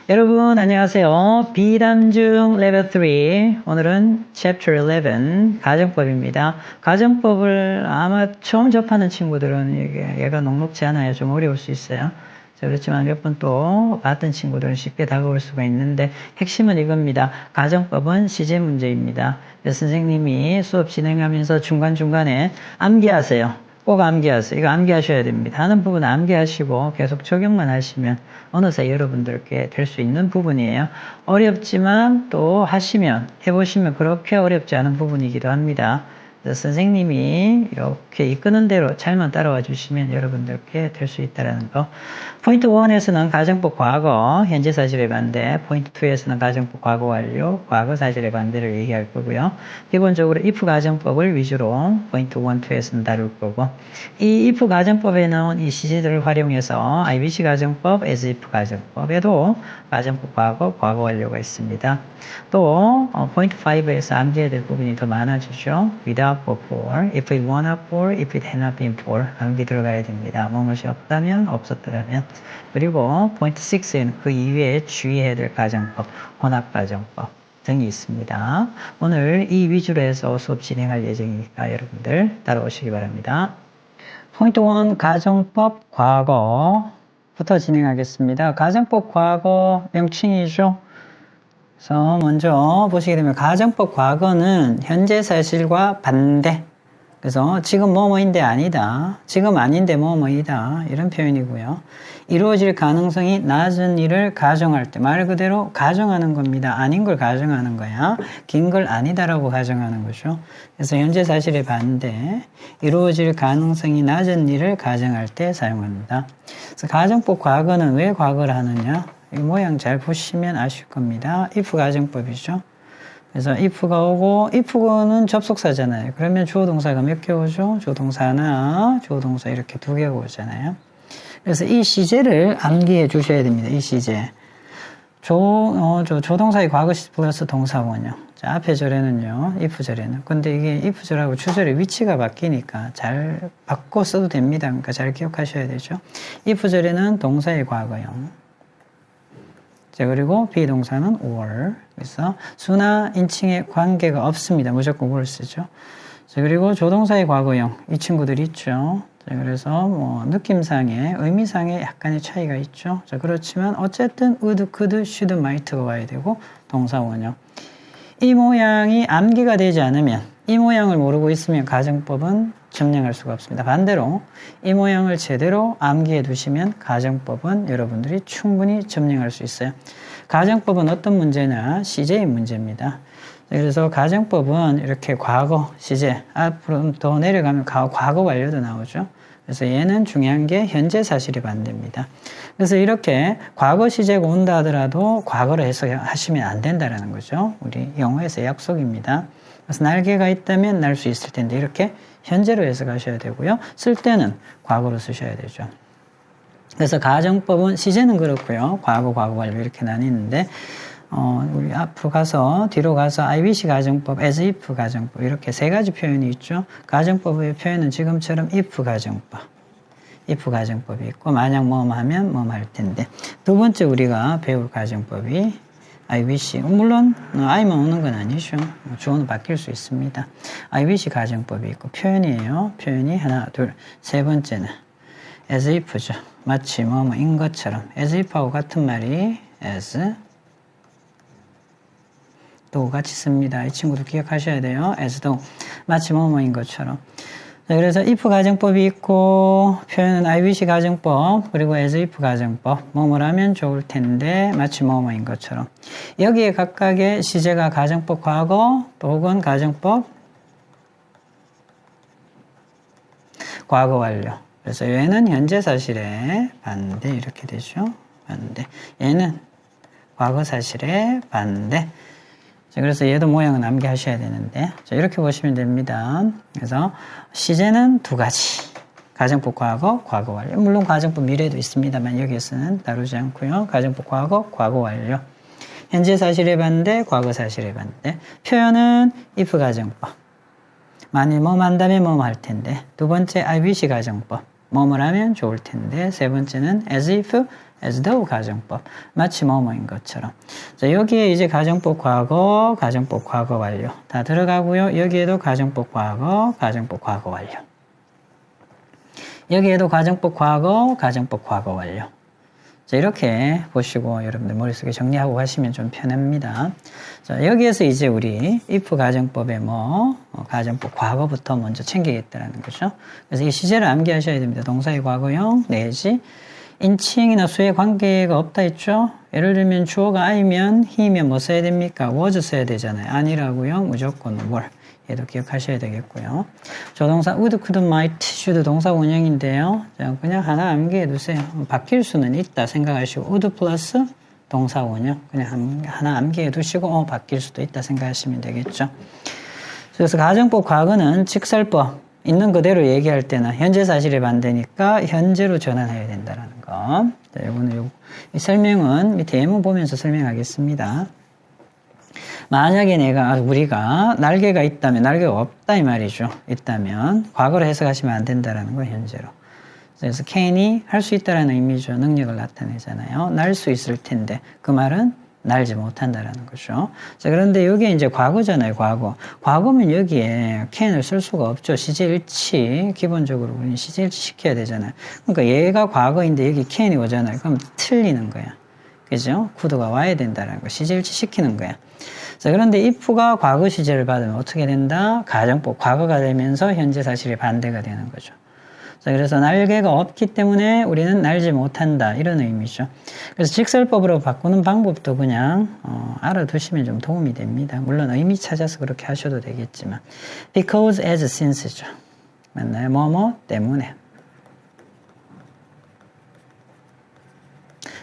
여러분 안녕하세요. 비담중 레벨 3 오늘은 Chapter 11 가정법입니다. 가정법을 아마 처음 접하는 친구들은 얘가 녹록지 않아요. 좀 어려울 수 있어요. 그렇지만 몇 번 또 봤던 친구들은 쉽게 다가올 수가 있는데 핵심은 이겁니다. 가정법은 시제 문제입니다. 선생님이 수업 진행하면서 중간중간에 암기하세요. 꼭 암기하세요. 이거 암기하셔야 됩니다. 하는 부분 암기하시고 계속 적용만 하시면 어느새 여러분들께 될 수 있는 부분이에요. 어렵지만 또 하시면 해보시면 그렇게 어렵지 않은 부분이기도 합니다. 선생님이 이렇게 이끄는 대로 잘만 따라와 주시면 여러분들께 될 수 있다는 거. 포인트 1에서는 가정법 과거, 현재 사실의 반대, 포인트 2에서는 가정법 과거 완료, 과거 사실의 반대를 얘기할 거고요. 기본적으로 if 가정법을 위주로 포인트 1, 2에서는 다룰 거고, 이 if 가정법에 나온 이 시제들을 활용해서 IBC 가정법, as if 가정법에도 가정법 과거, 과거 완료가 있습니다. 또 포인트 5에서 암기해야 될 부분이 더 많아지죠. without for, if it were not for, if it had not been for 암기 들어가야 됩니다. 무엇이 없다면, 없었더라면. 그리고 포인트 6에는 그 이외에 주의해야 될 가정법, 혼합 가정법 등이 있습니다. 오늘 이 위주로 해서 수업 진행할 예정이니까 여러분들 따라오시기 바랍니다. 포인트 1 가정법 과거부터 진행하겠습니다. 가정법 과거 명칭이죠. 그래서 먼저 보시게 되면 가정법 과거는 현재 사실과 반대. 그래서 지금 뭐뭐인데 아니다. 지금 아닌데 뭐뭐이다. 이런 표현이고요. 이루어질 가능성이 낮은 일을 가정할 때 말 그대로 가정하는 겁니다. 아닌 걸 가정하는 거야. 긴 걸 아니다라고 가정하는 거죠. 그래서 현재 사실의 반대. 이루어질 가능성이 낮은 일을 가정할 때 사용합니다. 그래서 가정법 과거는 왜 과거를 하느냐? 이 모양 잘 보시면 아실 겁니다. if 가정법이죠. 그래서 if가 오고 if는 접속사잖아요. 그러면 주어 동사가 몇 개 오죠? 조동사 하나, 주어 동사 이렇게 두 개가 오잖아요. 그래서 이 시제를 암기해 주셔야 됩니다. 이 시제. 조동사의 과거 시 플러스 동사원형. 자, 앞에 절에는요, if 절에는. 근데 이게 if 절하고 주절의 위치가 바뀌니까 잘 바꿔 써도 됩니다. 그러니까 잘 기억하셔야 되죠. if 절에는 동사의 과거형. 자, 그리고 비동사는 or. 그래서 수나 인칭에 관계가 없습니다. 무조건 will 쓰죠. 자, 그리고 조동사의 과거형. 이 친구들이 있죠. 자, 그래서 느낌상의, 의미상의 약간의 차이가 있죠. 자, 그렇지만 어쨌든 would, could, should, might가 와야 되고 동사원형. 이 모양이 암기가 되지 않으면, 이 모양을 모르고 있으면 가정법은 점령할 수가 없습니다. 반대로 이 모양을 제대로 암기해 두시면 가정법은 여러분들이 충분히 점령할 수 있어요. 가정법은 어떤 문제냐? 시제의 문제입니다. 그래서 가정법은 이렇게 과거, 시제, 앞으로 더 내려가면 과거 완료도 나오죠. 그래서 얘는 중요한 게 현재 사실이 반대입니다. 그래서 이렇게 과거 시제가 온다 하더라도 과거로 해석하시면 안 된다는 거죠. 우리 영어에서 약속입니다. 그래서 날개가 있다면 날 수 있을 텐데 이렇게 현재로 해석하셔야 되고요. 쓸 때는 과거로 쓰셔야 되죠. 그래서 가정법은 시제는 그렇고요. 과거, 과거 완료 이렇게 나뉘는데 우리 앞으로 가서 뒤로 가서 IBC 가정법, as if 가정법 이렇게 세 가지 표현이 있죠. 가정법의 표현은 지금처럼 if 가정법, if 가정법이 있고 만약 뭐뭐 하면 뭐뭐 할 텐데 두 번째 우리가 배울 가정법이 IBC. 물론 I만 오는 건 아니죠. 주어는 바뀔 수 있습니다. IBC 가정법이 있고 표현이에요. 표현이 하나, 둘. 세 번째는 as if죠. 마치 뭐뭐인 것처럼 as if하고 같은 말이 as 또 같이 씁니다. 이 친구도 기억하셔야 돼요. as though 마치 뭐뭐인 것처럼. 자, 그래서 if 가정법이 있고 표현은 IBC 가정법 그리고 as if 가정법 뭐뭐라면 좋을 텐데 마치 뭐뭐인 것처럼 여기에 각각의 시제가 가정법 과거 또 혹은 가정법 과거 완료. 그래서 얘는 현재 사실의 반대 이렇게 되죠. 반대. 얘는 과거 사실의 반대. 자, 그래서 얘도 모양은 암기하셔야 되는데 자, 이렇게 보시면 됩니다. 그래서 시제는 두 가지. 가정법 과거, 과거 완료. 물론 가정법 미래도 있습니다만 여기에서는 다루지 않고요. 가정법 과거, 과거 완료. 현재 사실의 반대, 과거 사실의 반대. 표현은 if 가정법. 만일 뭐뭐 한다면 뭐뭐 할 텐데. 두 번째 IBC 가정법. 뭐뭐라면 좋을 텐데. 세 번째는 as if, as though 가정법. 마치 뭐뭐인 것처럼. 자, 여기에 이제 가정법 과거, 가정법 과거 완료. 다 들어가고요. 여기에도 가정법 과거, 가정법 과거 완료. 여기에도 가정법 과거, 가정법 과거 완료. 자, 이렇게 보시고 여러분들 머릿속에 정리하고 가시면 좀 편합니다. 자, 여기에서 이제 우리 if 가정법의 가정법 과거부터 먼저 챙기겠다라는 거죠. 그래서 이 시제를 암기하셔야 됩니다. 동사의 과거형 내지 인칭이나 수의 관계가 없다 했죠. 예를 들면 주어가 I면 he면 뭐 써야 됩니까? was 써야 되잖아요. 아니라고요. 무조건 were. 얘도 기억하셔야 되겠고요. 조동사 would, could, might, should 동사 원형인데요. 자, 그냥 하나 암기해 두세요. 바뀔 수는 있다 생각하시고 would 플러스 동사 원형 그냥 하나 암기해 두시고 바뀔 수도 있다 생각하시면 되겠죠. 그래서 가정법 과거는 직설법 있는 그대로 얘기할 때는 현재 사실에 반대니까 현재로 전환해야 된다는 거. 자, 이거는 이 설명은 밑에 예문 보면서 설명하겠습니다. 만약에 우리가 날개가 있다면, 날개가 없다 이 말이죠. 있다면 과거로 해석하시면 안 된다라는 거 현재로. 그래서 can이 할 수 있다라는 의미죠. 능력을 나타내잖아요. 날 수 있을 텐데 그 말은 날지 못한다라는 거죠. 자, 그런데 여기에 이제 과거잖아요. 과거면 여기에 can을 쓸 수가 없죠. 시제일치 기본적으로 우리는 시제일치 시켜야 되잖아요. 그러니까 얘가 과거인데 여기 can이 오잖아요. 그럼 틀리는 거야. 그죠? could가 와야 된다라는 거. 시제일치 시키는 거야. 자, 그런데 if가 과거 시제를 받으면 어떻게 된다? 가정법 과거가 되면서 현재 사실이 반대가 되는 거죠. 자, 그래서 날개가 없기 때문에 우리는 날지 못한다 이런 의미죠. 그래서 직설법으로 바꾸는 방법도 그냥 알아두시면 좀 도움이 됩니다. 물론 의미 찾아서 그렇게 하셔도 되겠지만 because, as, since죠. 맞나요? 뭐뭐 때문에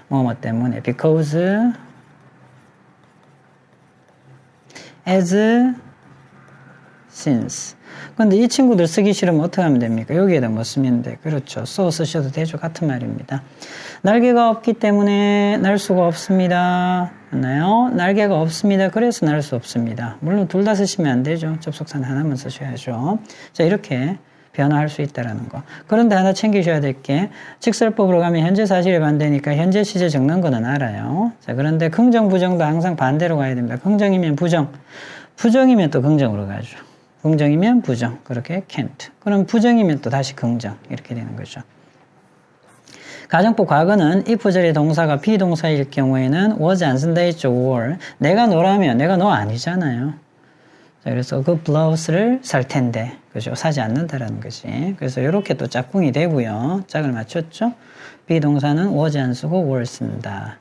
뭐뭐 때문에 because, as, since. 근데 이 친구들 쓰기 싫으면 어떻게 하면 됩니까? 여기에다 뭐 쓰면 돼. 그렇죠. so 쓰셔도 되죠. 같은 말입니다. 날개가 없기 때문에 날 수가 없습니다. 맞나요? 날개가 없습니다. 그래서 날 수 없습니다. 물론 둘 다 쓰시면 안 되죠. 접속사는 하나만 쓰셔야죠. 자, 이렇게 변화할 수 있다는 거. 그런데 하나 챙기셔야 될 게 직설법으로 가면 현재 사실에 반대니까 현재 시제 적는 거는 알아요. 자, 그런데 긍정, 부정도 항상 반대로 가야 됩니다. 긍정이면 부정, 부정이면 또 긍정으로 가죠. 긍정이면 부정, 그렇게 can't. 그럼 부정이면 또 다시 긍정, 이렇게 되는 거죠. 가정법 과거는 if절의 동사가 비동사일 경우에는 was 안 쓴다 했죠. were. 내가 너라면 내가 너 아니잖아요. 자, 그래서 그 블라우스를 살 텐데, 그죠? 사지 않는다라는 거지. 그래서 이렇게 또 짝꿍이 되고요. 짝을 맞췄죠? 비동사는 was 안 쓰고 were 쓴다.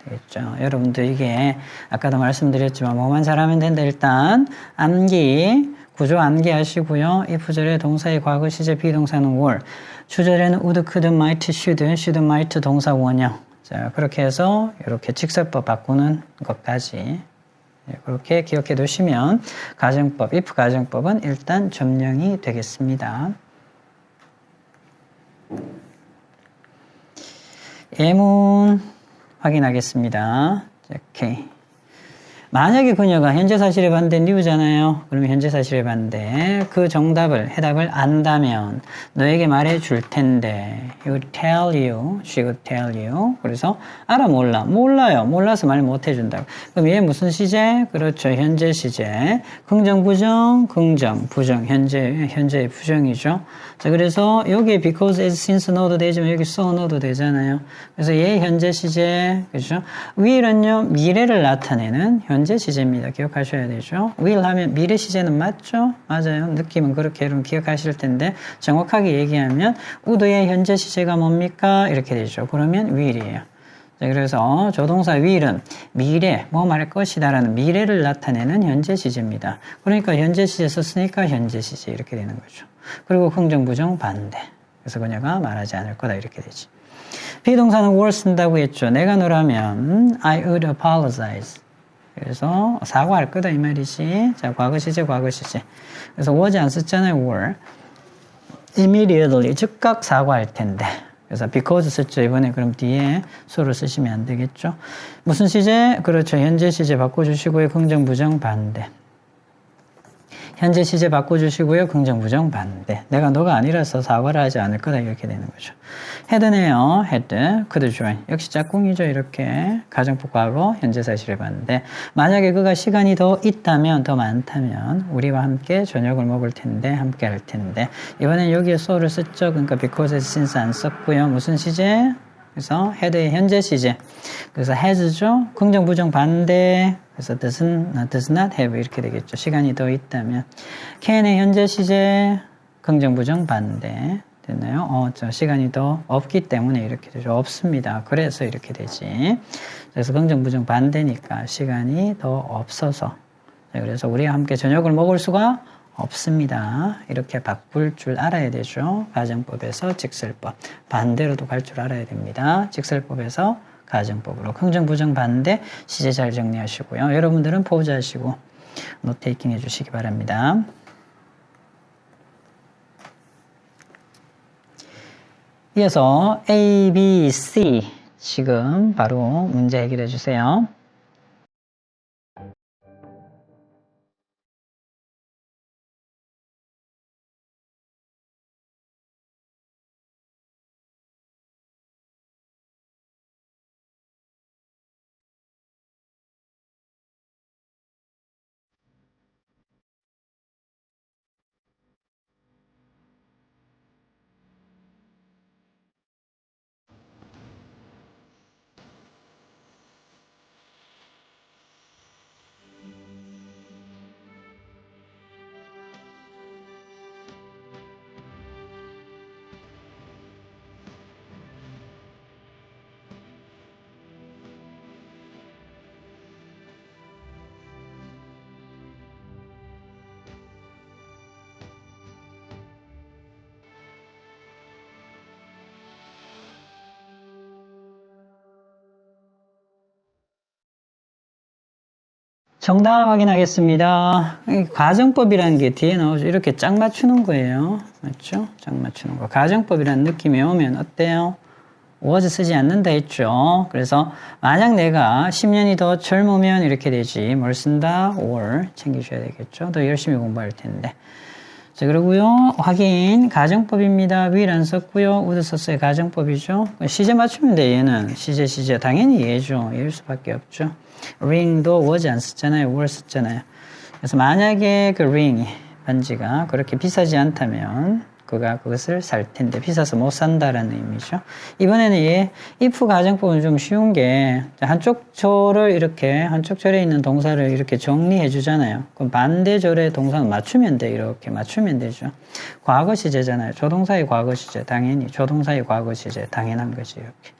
되겠죠? 여러분들 이게 아까도 말씀드렸지만 뭐만 잘하면 된다. 일단 암기, 구조 암기하시고요. if절의 동사의 과거 시제 비동사는 were. 주절에는 would, could, might, should, might 동사 원형. 자, 그렇게 해서 이렇게 직설법 바꾸는 것까지 그렇게 기억해 두시면 가정법, if 가정법은 일단 점령이 되겠습니다. 예문 확인하겠습니다. 오케이. 만약에 그녀가 현재 사실에 반대 new잖아요. 그러면 현재 사실에 반대 그 정답을 해답을 안다면 너에게 말해 줄 텐데 he would tell you, she would tell you. 그래서 알아 몰라? 몰라요. 몰라서 말 못 해준다. 그럼 얘 무슨 시제? 그렇죠. 현재 시제. 긍정 부정, 긍정 부정. 현재의 부정이죠. 자, 그래서 여기에 because, as, since 넣어도 되지만 여기 so 넣어도 되잖아요. 그래서 얘 현재 시제, 그죠? will은요 미래를 나타내는 현재 시제입니다. 기억하셔야 되죠. will 하면 미래 시제는 맞죠? 맞아요. 느낌은 그렇게 여러분 기억하실 텐데 정확하게 얘기하면 would의 현재 시제가 뭡니까? 이렇게 되죠. 그러면 will이에요. 자, 그래서 조동사 will은 미래, 뭐 말할 것이다라는 미래를 나타내는 현재 시제입니다. 그러니까 현재 시제 썼으니까 현재 시제 이렇게 되는 거죠. 그리고 긍정, 부정, 반대. 그래서 그녀가 말하지 않을 거다 이렇게 되지. 비동사는 were 쓴다고 했죠. 내가 너라면 I would apologize. 그래서 사과할 거다 이 말이지. 자, 과거 시제, 과거 시제. 그래서 was 안 썼잖아요. were. immediately, 즉각 사과할 텐데. 그래서 because 썼죠. 이번에 그럼 뒤에 so를 쓰시면 안 되겠죠. 무슨 시제? 그렇죠. 현재 시제 바꿔주시고요. 긍정, 부정, 반대. 현재 시제 바꿔주시고요. 긍정, 부정, 반대. 내가 너가 아니라서 사과를 하지 않을 거다. 이렇게 되는 거죠. had네요. had, could join. 역시 짝꿍이죠. 이렇게 가정법 과거, 현재 사실에 반대. 만약에 그가 시간이 더 있다면, 더 많다면 우리와 함께 저녁을 먹을 텐데, 함께 할 텐데. 이번엔 여기에 so를 썼죠. 그러니까 because, since 안 썼고요. 무슨 시제? 그래서 had의 현재 시제. 그래서 has죠. 긍정, 부정, 반대. 그래서 does not have 이렇게 되겠죠. 시간이 더 있다면. can의 현재 시제. 긍정, 부정, 반대. 됐나요? 저 시간이 더 없기 때문에 이렇게 되죠. 없습니다. 그래서 이렇게 되지. 그래서 긍정, 부정, 반대니까 시간이 더 없어서. 그래서 우리가 함께 저녁을 먹을 수가 없습니다. 이렇게 바꿀 줄 알아야 되죠. 가정법에서 직설법. 반대로도 갈 줄 알아야 됩니다. 직설법에서 가정법으로. 긍정, 부정, 반대 시제 잘 정리하시고요. 여러분들은 포즈하시고 노테이킹 해주시기 바랍니다. 이어서 A, B, C 지금 바로 문제 해결해 주세요. 정답 확인하겠습니다. 가정법이라는 게 뒤에 나오죠. 이렇게 짝 맞추는 거예요. 맞죠? 짝 맞추는 거. 가정법이라는 느낌이 오면 어때요? was 쓰지 않는다 했죠. 그래서 만약 내가 10년이 더 젊으면 이렇게 되지. 뭘 쓴다? or 챙기셔야 되겠죠. 더 열심히 공부할 텐데. 자, 그러고요. 확인. 가정법입니다. will 안 썼고요. would 썼어요. 가정법이죠. 시제 맞추면 돼, 얘는. 시제. 당연히 얘죠. 얘일 수밖에 없죠. ring도 was 안 썼잖아요. were 썼잖아요. 그래서 만약에 그 ring, 반지가 그렇게 비싸지 않다면 그가 그것을 살 텐데 비싸서 못 산다라는 의미죠. 이번에는 얘 if 가정법은 좀 쉬운 게 한쪽 절에 있는 동사를 이렇게 정리해 주잖아요. 그럼 반대절의 동사는 맞추면 돼. 이렇게 맞추면 되죠. 과거 시제잖아요. 조동사의 과거 시제 당연히 조동사의 과거 시제 당연한 거지 이렇게.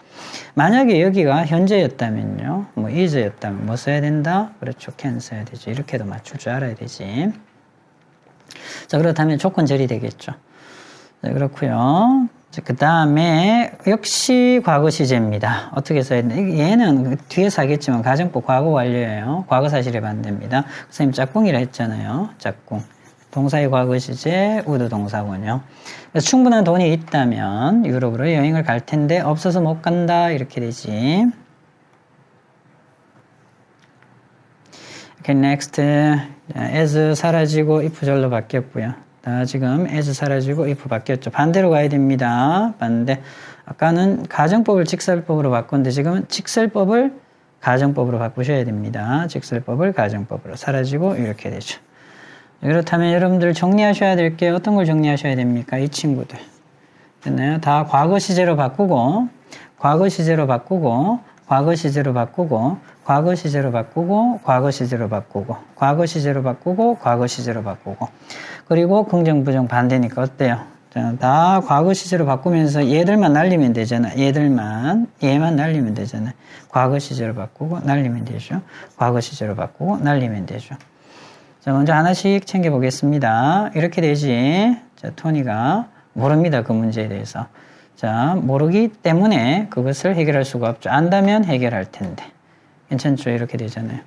만약에 여기가 현재였다면요. 뭐 is였다면 뭐 써야 된다? 그렇죠. can 써야 되지. 이렇게도 맞출 줄 알아야 되지. 자, 그렇다면 조건절이 되겠죠. 자, 그렇고요. 그 다음에 역시 과거 시제입니다. 어떻게 써야 되나? 얘는 뒤에서 하겠지만 가정법 과거 완료예요. 과거 사실에 반대입니다. 선생님 짝꿍이라 했잖아요. 짝꿍. 동사의 과거 시제, would 동사군요. 그래서 충분한 돈이 있다면 유럽으로 여행을 갈 텐데 없어서 못 간다 이렇게 되지. Okay, next. as 사라지고 if 절로 바뀌었고요. 지금 as 사라지고 if 바뀌었죠. 반대로 가야 됩니다. 반대. 아까는 가정법을 직설법으로 바꿨는데 지금은 직설법을 가정법으로 바꾸셔야 됩니다. 직설법을 가정법으로 사라지고 이렇게 되죠. 그렇다면 여러분들 정리하셔야 될 게 어떤 걸 정리하셔야 됩니까? 이 친구들. 됐나요? 다 과거 시제로 바꾸고, 과거 시제로 바꾸고, 과거 시제로 바꾸고, 과거 시제로 바꾸고, 과거 시제로 바꾸고, 과거 시제로 바꾸고, 과거 시제로 바꾸고. 그리고 긍정, 부정, 반대니까 어때요? 다 과거 시제로 바꾸면서 얘들만 날리면 되잖아. 얘만 날리면 되잖아. 과거 시제로 바꾸고, 날리면 되죠. 과거 시제로 바꾸고, 날리면 되죠. 자, 먼저 하나씩 챙겨보겠습니다. 이렇게 되지. 자, 토니가 모릅니다. 그 문제에 대해서. 자, 모르기 때문에 그것을 해결할 수가 없죠. 안다면 해결할 텐데. 괜찮죠? 이렇게 되잖아요.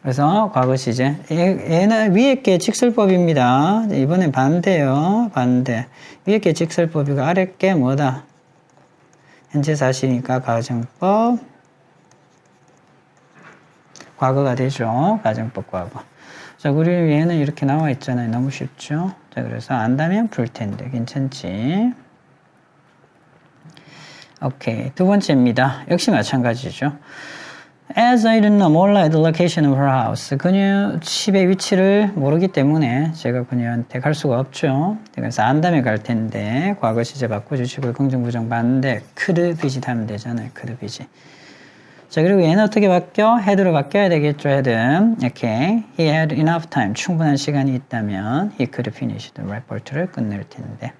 그래서 과거 시제. 얘는 위에 게 직설법입니다. 이번엔 반대요. 반대. 위에 게 직설법이고 아래 게 뭐다? 현재 사실이니까 가정법. 과거가 되죠. 가정법 과거. 자, 우리 얘는 이렇게 나와 있잖아요. 너무 쉽죠? 자, 그래서 안다면 풀 텐데. 괜찮지? 오케이. 두 번째입니다. 역시 마찬가지죠. As I didn't know, 몰라 the location of her house. 그녀 집의 위치를 모르기 때문에 제가 그녀한테 갈 수가 없죠. 그래서 안다면 갈 텐데 과거 시제 바꿔주시고 긍정 부정 반대 could visit 하면 되잖아요. could visit. 자, 그리고 얘는 어떻게 바뀌어? had로 바뀌어야 되겠죠. had. 이렇게 he had enough time. 충분한 시간이 있다면 he could finish the report를 끝낼 텐데.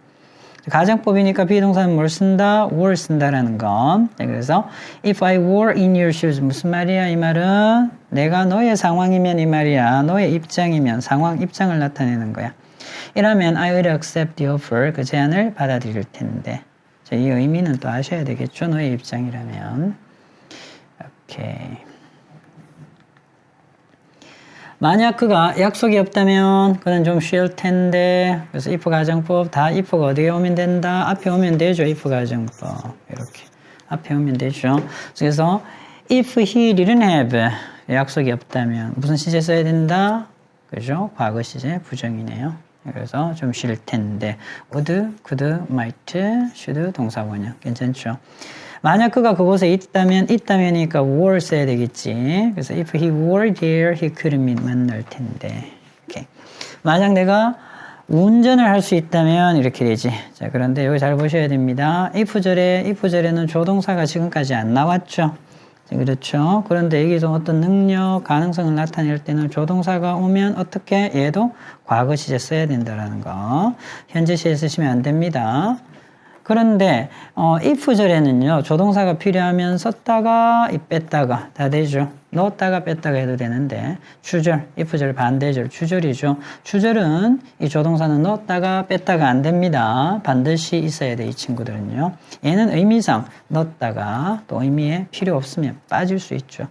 가정법이니까 비동사는 뭘 쓴다? were 쓴다라는 건. 네, 그래서 if I were in your shoes 무슨 말이야? 이 말은 내가 너의 상황이면 이 말이야. 너의 입장이면 상황 입장을 나타내는 거야. 이러면 I would accept the offer 그 제안을 받아들일 텐데. 자, 이 의미는 또 아셔야 되겠죠. 너의 입장이라면. 오케이. 만약 그가 약속이 없다면 그는 좀 쉴 텐데. 그래서 if 가정법 다 if가 어디에 오면 된다? 앞에 오면 되죠. if 가정법 이렇게 앞에 오면 되죠. 그래서 if he didn't have 약속이 없다면 무슨 시제 써야 된다? 그죠? 과거 시제 부정이네요. 그래서 좀 쉴 텐데 would, could, might, should 동사 원형 괜찮죠? 만약 그가 그곳에 있다면이니까 were 써야 되겠지. 그래서 if he were there, he could meet 만날 텐데. 오케이. 만약 내가 운전을 할 수 있다면 이렇게 되지. 자, 그런데 여기 잘 보셔야 됩니다. if절에는 조동사가 지금까지 안 나왔죠. 자, 그렇죠. 그런데 여기서 어떤 능력, 가능성을 나타낼 때는 조동사가 오면 어떻게 얘도 과거 시제 써야 된다라는 거. 현재 시제 쓰시면 안 됩니다. 그런데 if절에는요. 조동사가 필요하면 썼다가 뺐다가 다 되죠. 넣었다가 뺐다가 해도 되는데 주절, if절 반대절, 주절이죠. 주절은 이 조동사는 넣었다가 뺐다가 안 됩니다. 반드시 있어야 돼, 이 친구들은요. 얘는 의미상 넣었다가 또 의미에 필요 없으면 빠질 수 있죠.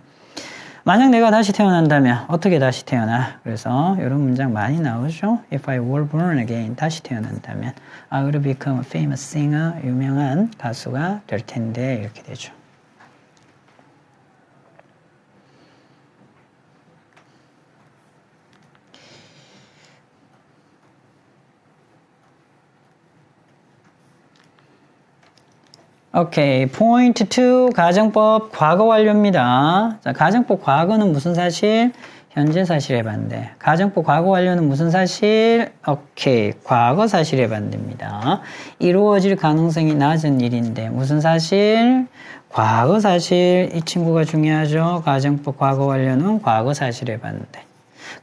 만약 내가 다시 태어난다면 어떻게 다시 태어나? 그래서 이런 문장 많이 나오죠. If I were born again, 다시 태어난다면 I would become a famous singer, 유명한 가수가 될 텐데 이렇게 되죠. 오케이. 포인트 2 가정법 과거 완료입니다. 자, 가정법 과거는 무슨 사실? 현재 사실의 반대. 가정법 과거 완료는 무슨 사실? 오케이. 과거 사실의 반대입니다. 이루어질 가능성이 낮은 일인데 무슨 사실? 과거 사실. 이 친구가 중요하죠. 가정법 과거 완료는 과거 사실의 반대.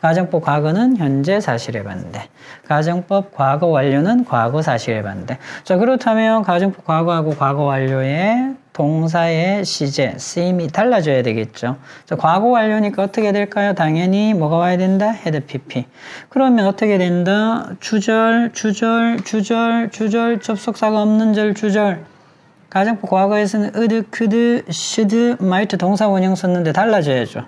가정법 과거는 현재 사실의 반대. 가정법 과거 완료는 과거 사실의 반대. 자, 그렇다면 가정법 과거하고 과거 완료의 동사의 시제, 쓰임이 달라져야 되겠죠. 자, 과거 완료니까 어떻게 될까요? 당연히 뭐가 와야 된다? had pp. 그러면 어떻게 된다? 주절, 접속사가 없는 절, 주절. 가정법 과거에서는 would, could, should, might 동사 원형 썼는데 달라져야죠.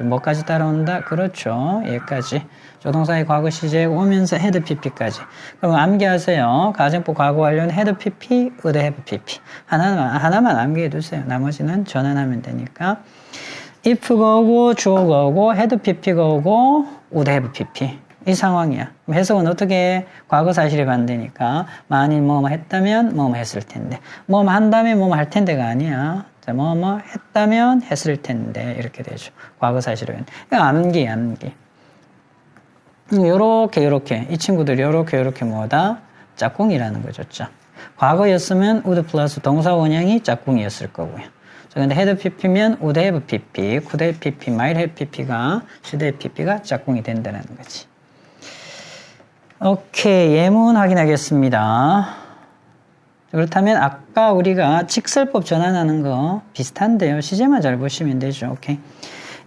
뭐까지 따라온다? 그렇죠. 얘까지. 조동사의 과거 시제 오면서 had pp까지. 그럼 암기하세요. 가정법 과거 완료는 had pp, would have pp. 하나만 암기해 두세요. 나머지는 전환하면 되니까. if가 오고 주어가 오고 had pp가 오고 would have pp. 이 상황이야. 해석은 어떻게 해? 과거 사실이 반대니까 만일 뭐뭐 했다면 뭐뭐 했을 텐데 뭐뭐 한다면 뭐뭐 할 텐데가 아니야. 자, 뭐뭐 했다면 했을 텐데 이렇게 되죠. 과거 사실은. 암기. 요렇게 이 친구들이 요렇게 뭐다? 짝꿍이라는 거죠. 짝. 과거였으면 would 플러스 동사 원형이 짝꿍이었을 거고요. 자, 근데 had pp면 would have pp, could have pp, might have pp가 should have pp가 짝꿍이 된다는 거지. 오케이, 예문 확인하겠습니다. 그렇다면 아까 우리가 직설법 전환하는 거 비슷한데요. 시제만 잘 보시면 되죠. 오케이.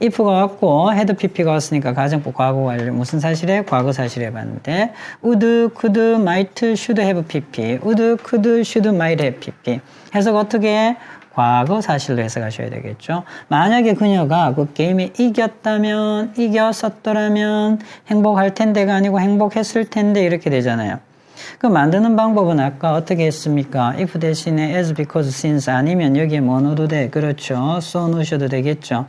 if가 왔고 had pp가 왔으니까 가정법 과거 완료 무슨 사실에? 과거 사실에 반대. would, could, might, should have pp. would, could, should, might have pp. 해석 어떻게 해? 과거 사실로 해석하셔야 되겠죠. 만약에 그녀가 그 게임에 이겼었더라면 행복할 텐데가 아니고 행복했을 텐데 이렇게 되잖아요. 그 만드는 방법은 아까 어떻게 했습니까? if 대신에 as, because, since 아니면 여기에 뭐 넣어도 돼. 그렇죠. so 넣으셔도 되겠죠.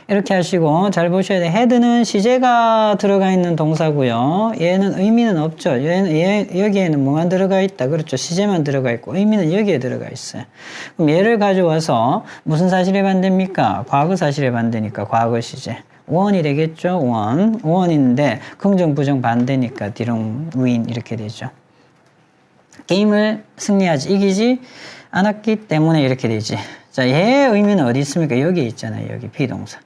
이렇게 하시고 잘 보셔야 돼. had는 시제가 들어가 있는 동사고요. 얘는 의미는 없죠. 여기에는 뭐만 들어가 있다. 그렇죠. 시제만 들어가 있고 의미는 여기에 들어가 있어요. 그럼 얘를 가져와서 무슨 사실에 반대입니까? 과거 사실에 반대니까 과거 시제. 원이 되겠죠. 원인데 긍정 부정 반대니까 didn't win 이렇게 되죠. 게임을 승리하지 이기지 않았기 때문에 이렇게 되지. 자, 얘의 의미는 어디 있습니까? 여기 있잖아요. 여기 비동사.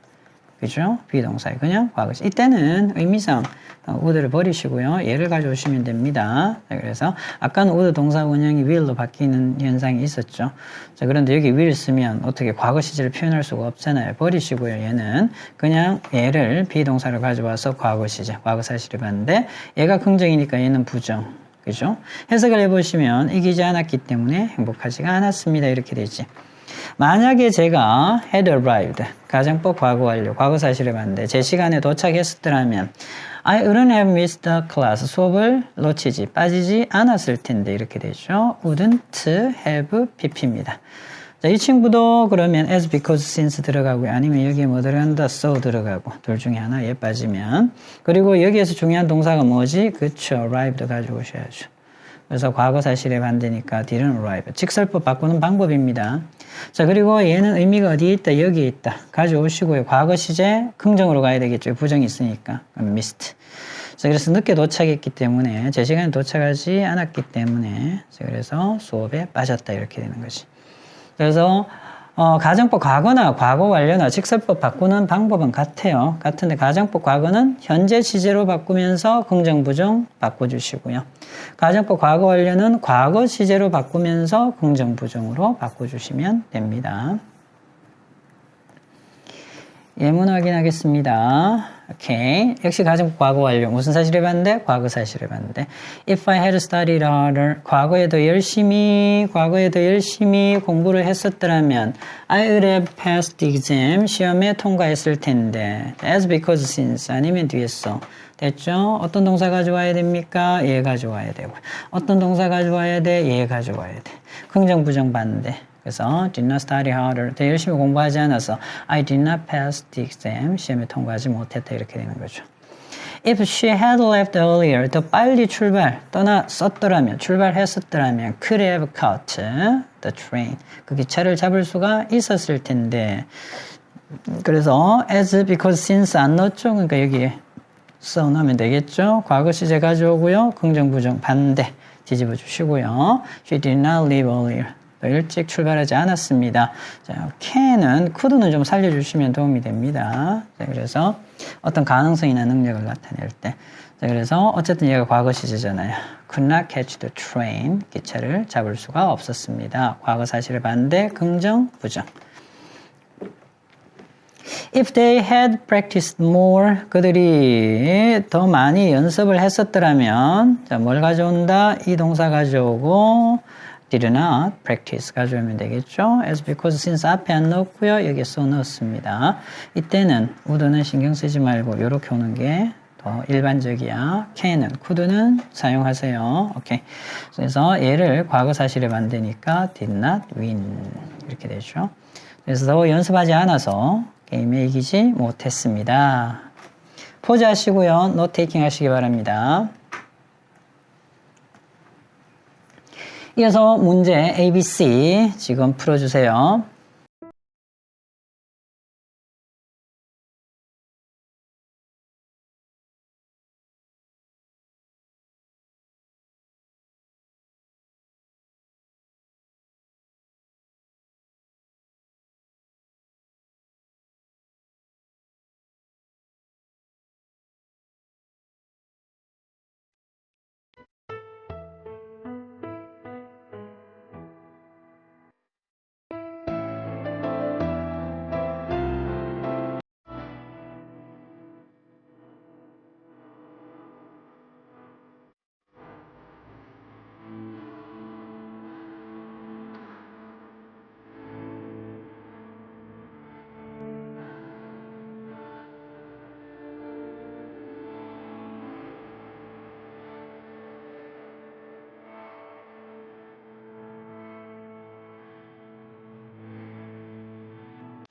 그죠? 비동사에 그냥 과거시. 이때는 의미상 would를 버리시고요. 얘를 가져오시면 됩니다. 자, 그래서 아까는 would 동사 원형이 will로 바뀌는 현상이 있었죠. 자, 그런데 여기 will 쓰면 어떻게 과거 시제를 표현할 수가 없잖아요. 버리시고요. 얘는 그냥 얘를 비동사로 가져와서 과거 시제, 과거 사실을 봤는데 얘가 긍정이니까 얘는 부정. 그죠? 해석을 해보시면 이기지 않았기 때문에 행복하지가 않았습니다. 이렇게 되지. 만약에 제가 had arrived, 가정법 과거 완료, 과거 사실을 봤는데 제 시간에 도착했었더라면 I wouldn't have missed the class, 수업을 놓치지, 빠지지 않았을 텐데 이렇게 되죠. wouldn't have pp입니다. 자, 이 친구도 그러면 as, because, since 들어가고요. 아니면 여기에 뭐 들어간다? so 들어가고 둘 중에 하나에 빠지면 그리고 여기에서 중요한 동사가 뭐지? 그쵸, arrived 가져오셔야죠. 그래서 과거 사실에 반대니까 didn't arrive. 직설법 바꾸는 방법입니다. 자, 그리고 얘는 의미가 어디에 있다? 여기에 있다. 가져오시고요. 과거 시제 긍정으로 가야 되겠죠. 부정이 있으니까. missed. 자, 그래서 늦게 도착했기 때문에 제 시간에 도착하지 않았기 때문에 자, 그래서 수업에 빠졌다 이렇게 되는 거지. 그래서 가정법 과거나 과거 완료나 직설법 바꾸는 방법은 같아요. 같은데 가정법 과거는 현재 시제로 바꾸면서 긍정 부정 바꿔주시고요. 가정법 과거 완료는 과거 시제로 바꾸면서 긍정 부정으로 바꿔주시면 됩니다. 예문 확인하겠습니다. 오케이. 역시 가정법 과거 완료. 무슨 사실을 봤는데? 과거 사실을 봤는데. If I had studied harder. 과거에 더 열심히 공부를 했었더라면 I would have passed the exam. 시험에 통과했을 텐데. As, because, since. 아니면 뒤에서. 됐죠? 어떤 동사 가져와야 됩니까? 얘 가져와야 되고. 어떤 동사 가져와야 돼? 얘 가져와야 돼. 긍정 부정 반대. 그래서 did not study harder. 더 열심히 공부하지 않아서 I did not pass the exam. 시험에 통과하지 못했다. 이렇게 되는 거죠. If she had left earlier. 더 빨리 출발했었더라면 could have caught the train. 그 기차를 잡을 수가 있었을 텐데 그래서 as, because, since 안 넣었죠. 그러니까 여기에 so 넣으면 되겠죠. 과거 시제 가져오고요. 긍정 부정 반대 뒤집어 주시고요. She did not leave earlier. 일찍 출발하지 않았습니다. 자, can은 could는 좀 살려주시면 도움이 됩니다. 자, 그래서 어떤 가능성이나 능력을 나타낼 때. 자, 그래서 어쨌든 얘가 과거 시제잖아요. Could not catch the train. 기차를 잡을 수가 없었습니다. 과거 사실을 반대, 긍정, 부정. If they had practiced more, 그들이 더 많이 연습을 했었더라면, 자, 뭘 가져온다? 이 동사 가져오고, did not practice 가져오면 되겠죠. as, because, since 앞에 안 넣었고요. 여기에 so 넣었습니다. 이때는 would는 신경 쓰지 말고 이렇게 오는 게 더 일반적이야. can은, could는 사용하세요. 오케이. 그래서 얘를 과거 사실에 만드니까 did not win 이렇게 되죠. 그래서 더 연습하지 않아서 게임에 이기지 못했습니다. 포즈 하시고요. 노트 테이킹 하시기 바랍니다. 이어서 문제 ABC 지금 풀어주세요.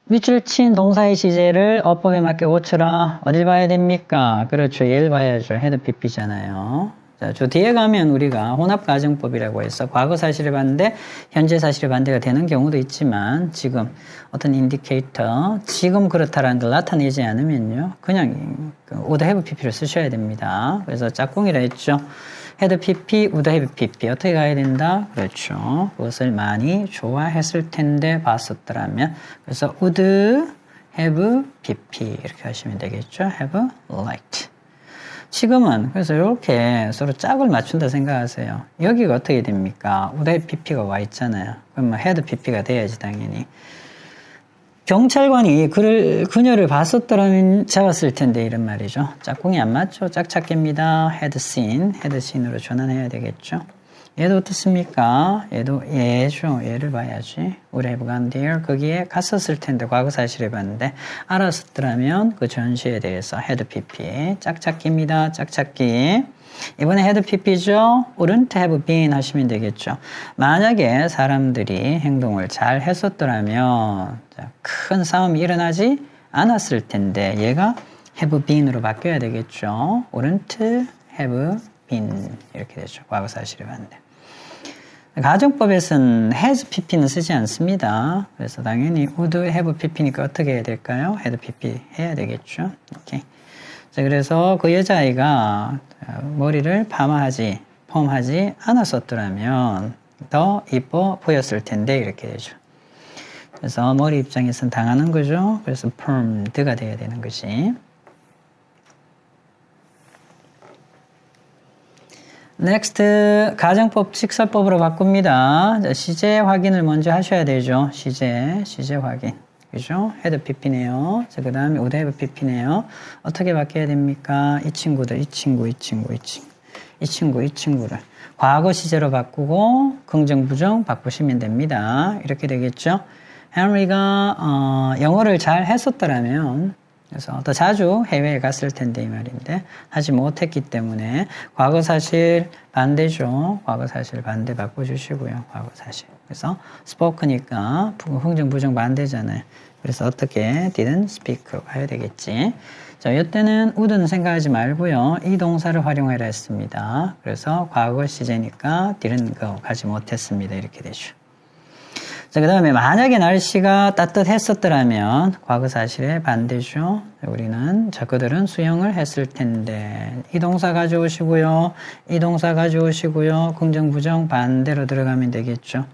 밑줄 친 동사의 시제를 어법에 맞게 고쳐라. 어딜 봐야 됩니까? 그렇죠. 얘를 봐야죠. 헤드 PP잖아요. 자, 저 뒤에 가면 우리가 혼합가정법이라고 해서 과거 사실을 봤는데 현재 사실의 반대가 되는 경우도 있지만 지금 어떤 인디케이터, 지금 그렇다라는 걸 나타내지 않으면요. 그냥 would have PP를 쓰셔야 됩니다. 그래서 짝꿍이라 했죠. had PP, would have PP. 어떻게 가야 된다? 그렇죠. 그것을 많이 좋아했을 텐데 봤었더라면. 그래서 would have PP. 이렇게 하시면 되겠죠. have liked. 지금은 그래서 이렇게 서로 짝을 맞춘다 생각하세요. 여기가 어떻게 됩니까? would have PP가 와 있잖아요. 그럼 뭐 had PP가 돼야지 당연히. 경찰관이 그녀를 봤었더라면 잡았을 텐데 이런 말이죠. 짝꿍이 안 맞죠? 짝찾기입니다. had seen으로 전환해야 되겠죠. 얘도 어떻습니까? 얘도 얘죠. 얘를 봐야지. would have gone there. 거기에 갔었을 텐데 과거 사실을 봤는데 알았었더라면 그 전시에 대해서 had pp. 짝찾기입니다. 짝찾기. 이번에 had pp죠. wouldn't have been 하시면 되겠죠. 만약에 사람들이 행동을 잘 했었더라면 큰 싸움이 일어나지 않았을 텐데 얘가 have been으로 바뀌어야 되겠죠. wouldn't have been 이렇게 되죠. 과거 사실을 봤는데. 가정법에서는 has pp는 쓰지 않습니다. 그래서 당연히 would have pp니까 어떻게 해야 될까요? had pp 해야 되겠죠. 이렇게. 자, 그래서 그 여자아이가 머리를 펌하지 않았었더라면 더 이뻐 보였을 텐데 이렇게 되죠. 그래서 머리 입장에서는 당하는 거죠. 그래서 permed가 돼야 되는 것이. next 가정법 직설법으로 바꿉니다. 자, 시제 확인을 먼저 하셔야 되죠. 시제 확인. 그죠? 헤드 PP네요. 자, 그 다음에 would have PP네요. 어떻게 바뀌어야 됩니까? 이 친구를 과거 시제로 바꾸고 긍정 부정 바꾸시면 됩니다. 이렇게 되겠죠? 헨리가 영어를 잘 했었더라면 그래서 더 자주 해외에 갔을 텐데 이 말인데 하지 못했기 때문에 과거 사실 반대죠. 과거 사실 반대 바꿔주시고요. 과거 사실. 그래서 spoke니까 긍정 부정 반대잖아요. 그래서 어떻게 didn't speak로 가야 되겠지. 자, 이때는 would는 생각하지 말고요. 이 동사를 활용해라 했습니다. 그래서 과거 시제니까 didn't go 가지 못했습니다. 이렇게 되죠. 자, 그 다음에 만약에 날씨가 따뜻했었더라면 과거 사실의 반대죠. 우리는 그들은 수영을 했을 텐데 이 동사 가져오시고요. 이 동사 가져오시고요. 긍정 부정 반대로 들어가면 되겠죠.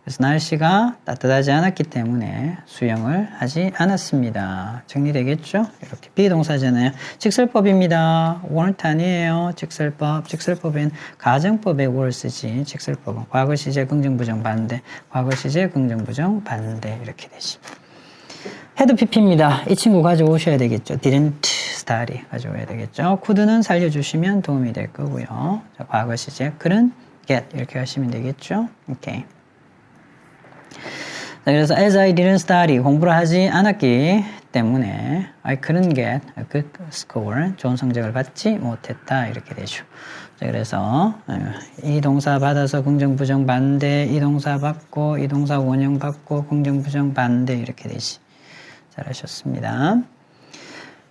그래서 날씨가 따뜻하지 않았기 때문에 수영을 하지 않았습니다. 정리되겠죠? 이렇게 비동사잖아요. 직설법입니다. weren't 아니에요. 직설법은 가정법에 were 쓰지. 직설법은 과거 시제 긍정 부정 반대, 과거 시제 긍정 부정 반대 이렇게 되지. had pp입니다. 이 친구 가져오셔야 되겠죠. didn't study 가져와야 되겠죠. could는 살려주시면 도움이 될 거고요. 자, 과거 시제 couldn't get 이렇게 하시면 되겠죠. 오케이. 자, 그래서 as I didn't study 공부를 하지 않았기 때문에 I couldn't get a good score 좋은 성적을 받지 못했다 이렇게 되죠. 자, 그래서 이 동사 받아서 긍정 부정 반대 이 동사 받고 이 동사 원형 받고 긍정 부정 반대 이렇게 되지. 잘하셨습니다.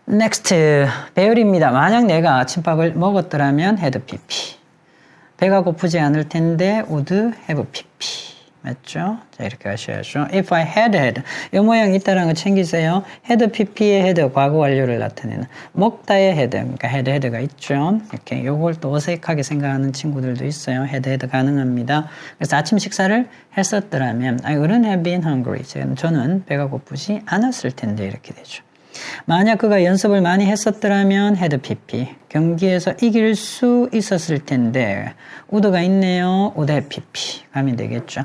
next 배열입니다. 만약 내가 아침밥을 먹었더라면 had pp 배가 고프지 않을 텐데 would have pp 맞죠? 자, 이렇게 하셔야죠. If I had, 이 모양 있다라는 거 챙기세요. had, pp의 had, 과거 완료를 나타내는. 먹다의 had, 그러니까 had가 있죠. 이렇게 요걸 또 어색하게 생각하는 친구들도 있어요. had 가능합니다. 그래서 아침 식사를 했었더라면 I wouldn't have been hungry. 저는 배가 고프지 않았을 텐데 이렇게 되죠. 만약 그가 연습을 많이 했었더라면 had pp. 경기에서 이길 수 있었을 텐데 would가 있네요. would have pp. 가면 되겠죠.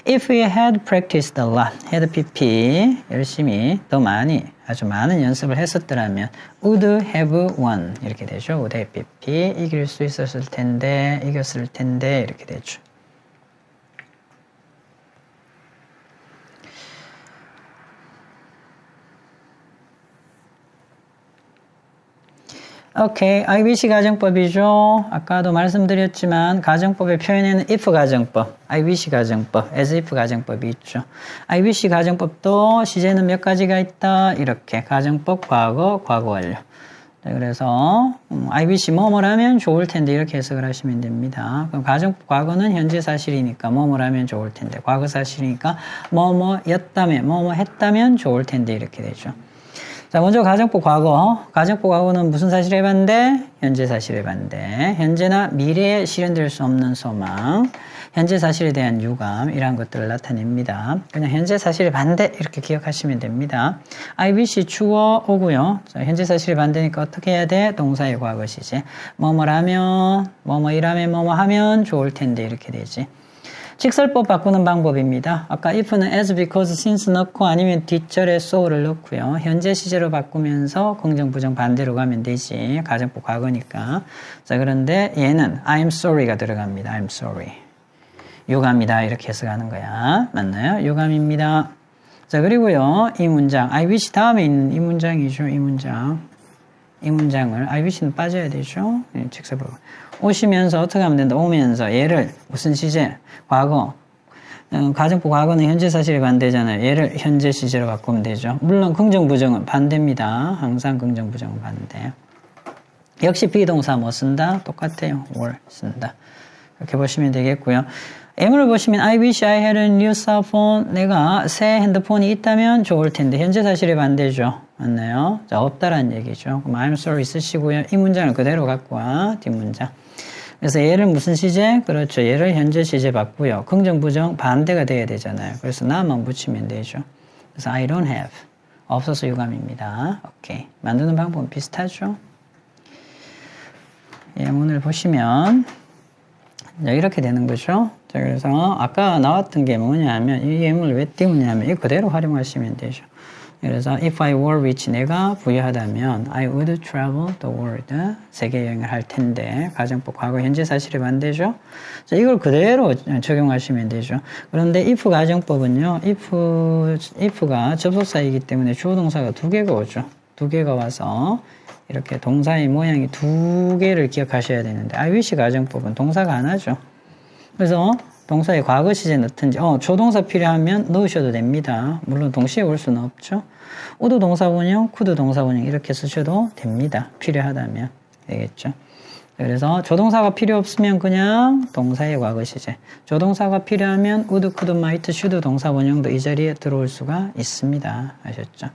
If we had practiced a lot, had pp. 열심히 더 많이 아주 많은 연습을 했었더라면 would have won. 이렇게 되죠. would have pp. 이길 수 있었을 텐데 이겼을 텐데 이렇게 되죠. 오케이. IBC 가정법이죠. 아까도 말씀드렸지만 가정법의 표현에는 if 가정법, IBC 가정법, as if 가정법이 있죠. IBC 가정법도 시제는 몇 가지가 있다. 이렇게 가정법, 과거, 과거 완료. 그래서 IBC 뭐뭐라면 좋을 텐데 이렇게 해석을 하시면 됩니다. 그럼 가정법 과거는 현재 사실이니까 뭐뭐라면 좋을 텐데, 과거 사실이니까 뭐뭐였다면, 뭐뭐했다면 좋을 텐데 이렇게 되죠. 자, 먼저 가정법 과거. 가정법 과거는 무슨 사실에 반대? 현재 사실에 반대. 현재나 미래에 실현될 수 없는 소망, 현재 사실에 대한 유감, 이러한 것들을 나타냅니다. 그냥 현재 사실에 반대 이렇게 기억하시면 됩니다. IBC 주어 오고요. 자, 현재 사실에 반대니까 어떻게 해야 돼? 동사의 과거 시제. 뭐뭐라면, 뭐뭐이라면, 뭐뭐하면 좋을 텐데 이렇게 되지. 직설법 바꾸는 방법입니다. 아까 if는 as, because, since 넣고 아니면 뒷절에 so를 넣고요. 현재 시제로 바꾸면서 긍정, 부정 반대로 가면 되지. 가정법 과거니까. 자, 그런데 얘는 I'm sorry가 들어갑니다. I'm sorry. 유감이다. 이렇게 해석하는 거야. 맞나요? 유감입니다. 자, 그리고요. 이 문장. I wish 다음에 있는 이 문장이죠. 이 문장. 이 문장을 I wish는 빠져야 되죠. 직설법. 오시면서 어떻게 하면 된다? 오면서 얘를 무슨 시제? 과거. 가정법 과거는 현재 사실에 반대잖아요. 얘를 현재 시제로 바꾸면 되죠. 물론 긍정 부정은 반대입니다. 항상 긍정 부정은 반대. 역시 비동사 뭐 쓴다? 똑같아요. were 쓴다. 이렇게 보시면 되겠고요. M을 보시면 I wish I had a new cell phone. 내가 새 핸드폰이 있다면 좋을 텐데 현재 사실에 반대죠. 맞나요? 자, 없다라는 얘기죠. 그럼 I'm sorry 쓰시고요. 이 문장을 그대로 갖고 와. 뒷문장. 그래서 얘를 무슨 시제? 그렇죠. 얘를 현재 시제 받고요. 긍정, 부정, 반대가 돼야 되잖아요. 그래서 나만 붙이면 되죠. 그래서 I don't have. 없어서 유감입니다. 오케이. 만드는 방법은 비슷하죠. 예문을 보시면 이렇게 되는 거죠. 자, 그래서 아까 나왔던 게 뭐냐면 이 예문을 왜 띄우냐면 이 그대로 활용하시면 되죠. 그래서 if I were rich, 내가 부유하다면 I would travel the world, 세계 여행을 할 텐데 가정법 과거 현재 사실에 반대죠. 자, 이걸 그대로 적용하시면 되죠. 그런데 if 가정법은요, if가 접속사이기 때문에 주어 동사가 두 개가 오죠. 두 개가 와서 이렇게 동사의 모양이 두 개를 기억하셔야 되는데 I wish 가정법은 동사가 하나죠. 그래서 동사의 과거 시제 넣든지 조동사 필요하면 넣으셔도 됩니다. 물론 동시에 올 수는 없죠. would 동사원형, could 동사원형 이렇게 쓰셔도 됩니다. 필요하다면 되겠죠. 그래서 조동사가 필요 없으면 그냥 동사의 과거 시제, 조동사가 필요하면 would, could, might, should 동사원형도 이 자리에 들어올 수가 있습니다. 아셨죠?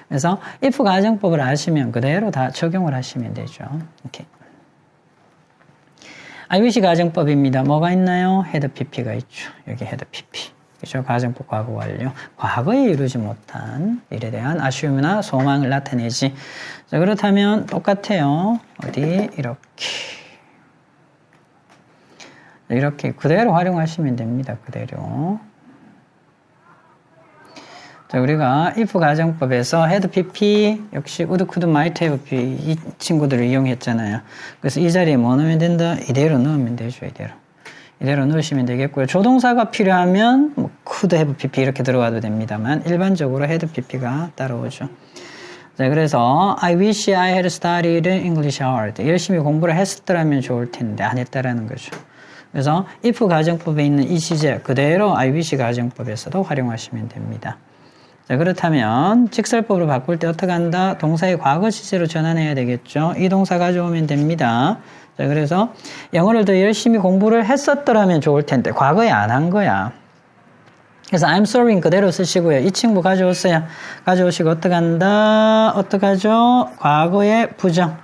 그래서 if 가정법을 아시면 그대로 다 적용을 하시면 되죠. 이렇게. I wish 가정법입니다. 뭐가 있나요? had pp가 있죠. 여기 had pp. 그죠? 가정법 과거 완료. 과거에 이루지 못한 일에 대한 아쉬움이나 소망을 나타내지. 자, 그렇다면 똑같아요. 어디? 이렇게 그대로 활용하시면 됩니다. 그대로. 자, 우리가 if 가정법에서 had pp 역시 would, could, might have p 이 친구들을 이용했잖아요. 그래서 이 자리에 뭐 넣으면 된다? 이대로 넣으면 되죠. 이대로 넣으시면 되겠고요. 조동사가 필요하면 뭐 could have pp 이렇게 들어가도 됩니다만 일반적으로 had pp가 따라오죠. 자, 그래서 I wish I had studied English hard. 열심히 공부를 했었더라면 좋을 텐데 안 했다라는 거죠. 그래서 if 가정법에 있는 이 시제 그대로 I wish 가정법에서도 활용하시면 됩니다. 자, 그렇다면 직설법으로 바꿀 때 어떻게 한다? 동사의 과거 시제로 전환해야 되겠죠. 이 동사 가져오면 됩니다. 자, 그래서 영어를 더 열심히 공부를 했었더라면 좋을 텐데 과거에 안 한 거야. 그래서 I'm sorry는 그대로 쓰시고요. 이 친구 가져오세요. 가져오시고 어떻게 한다? 어떡하죠? 과거의 부정.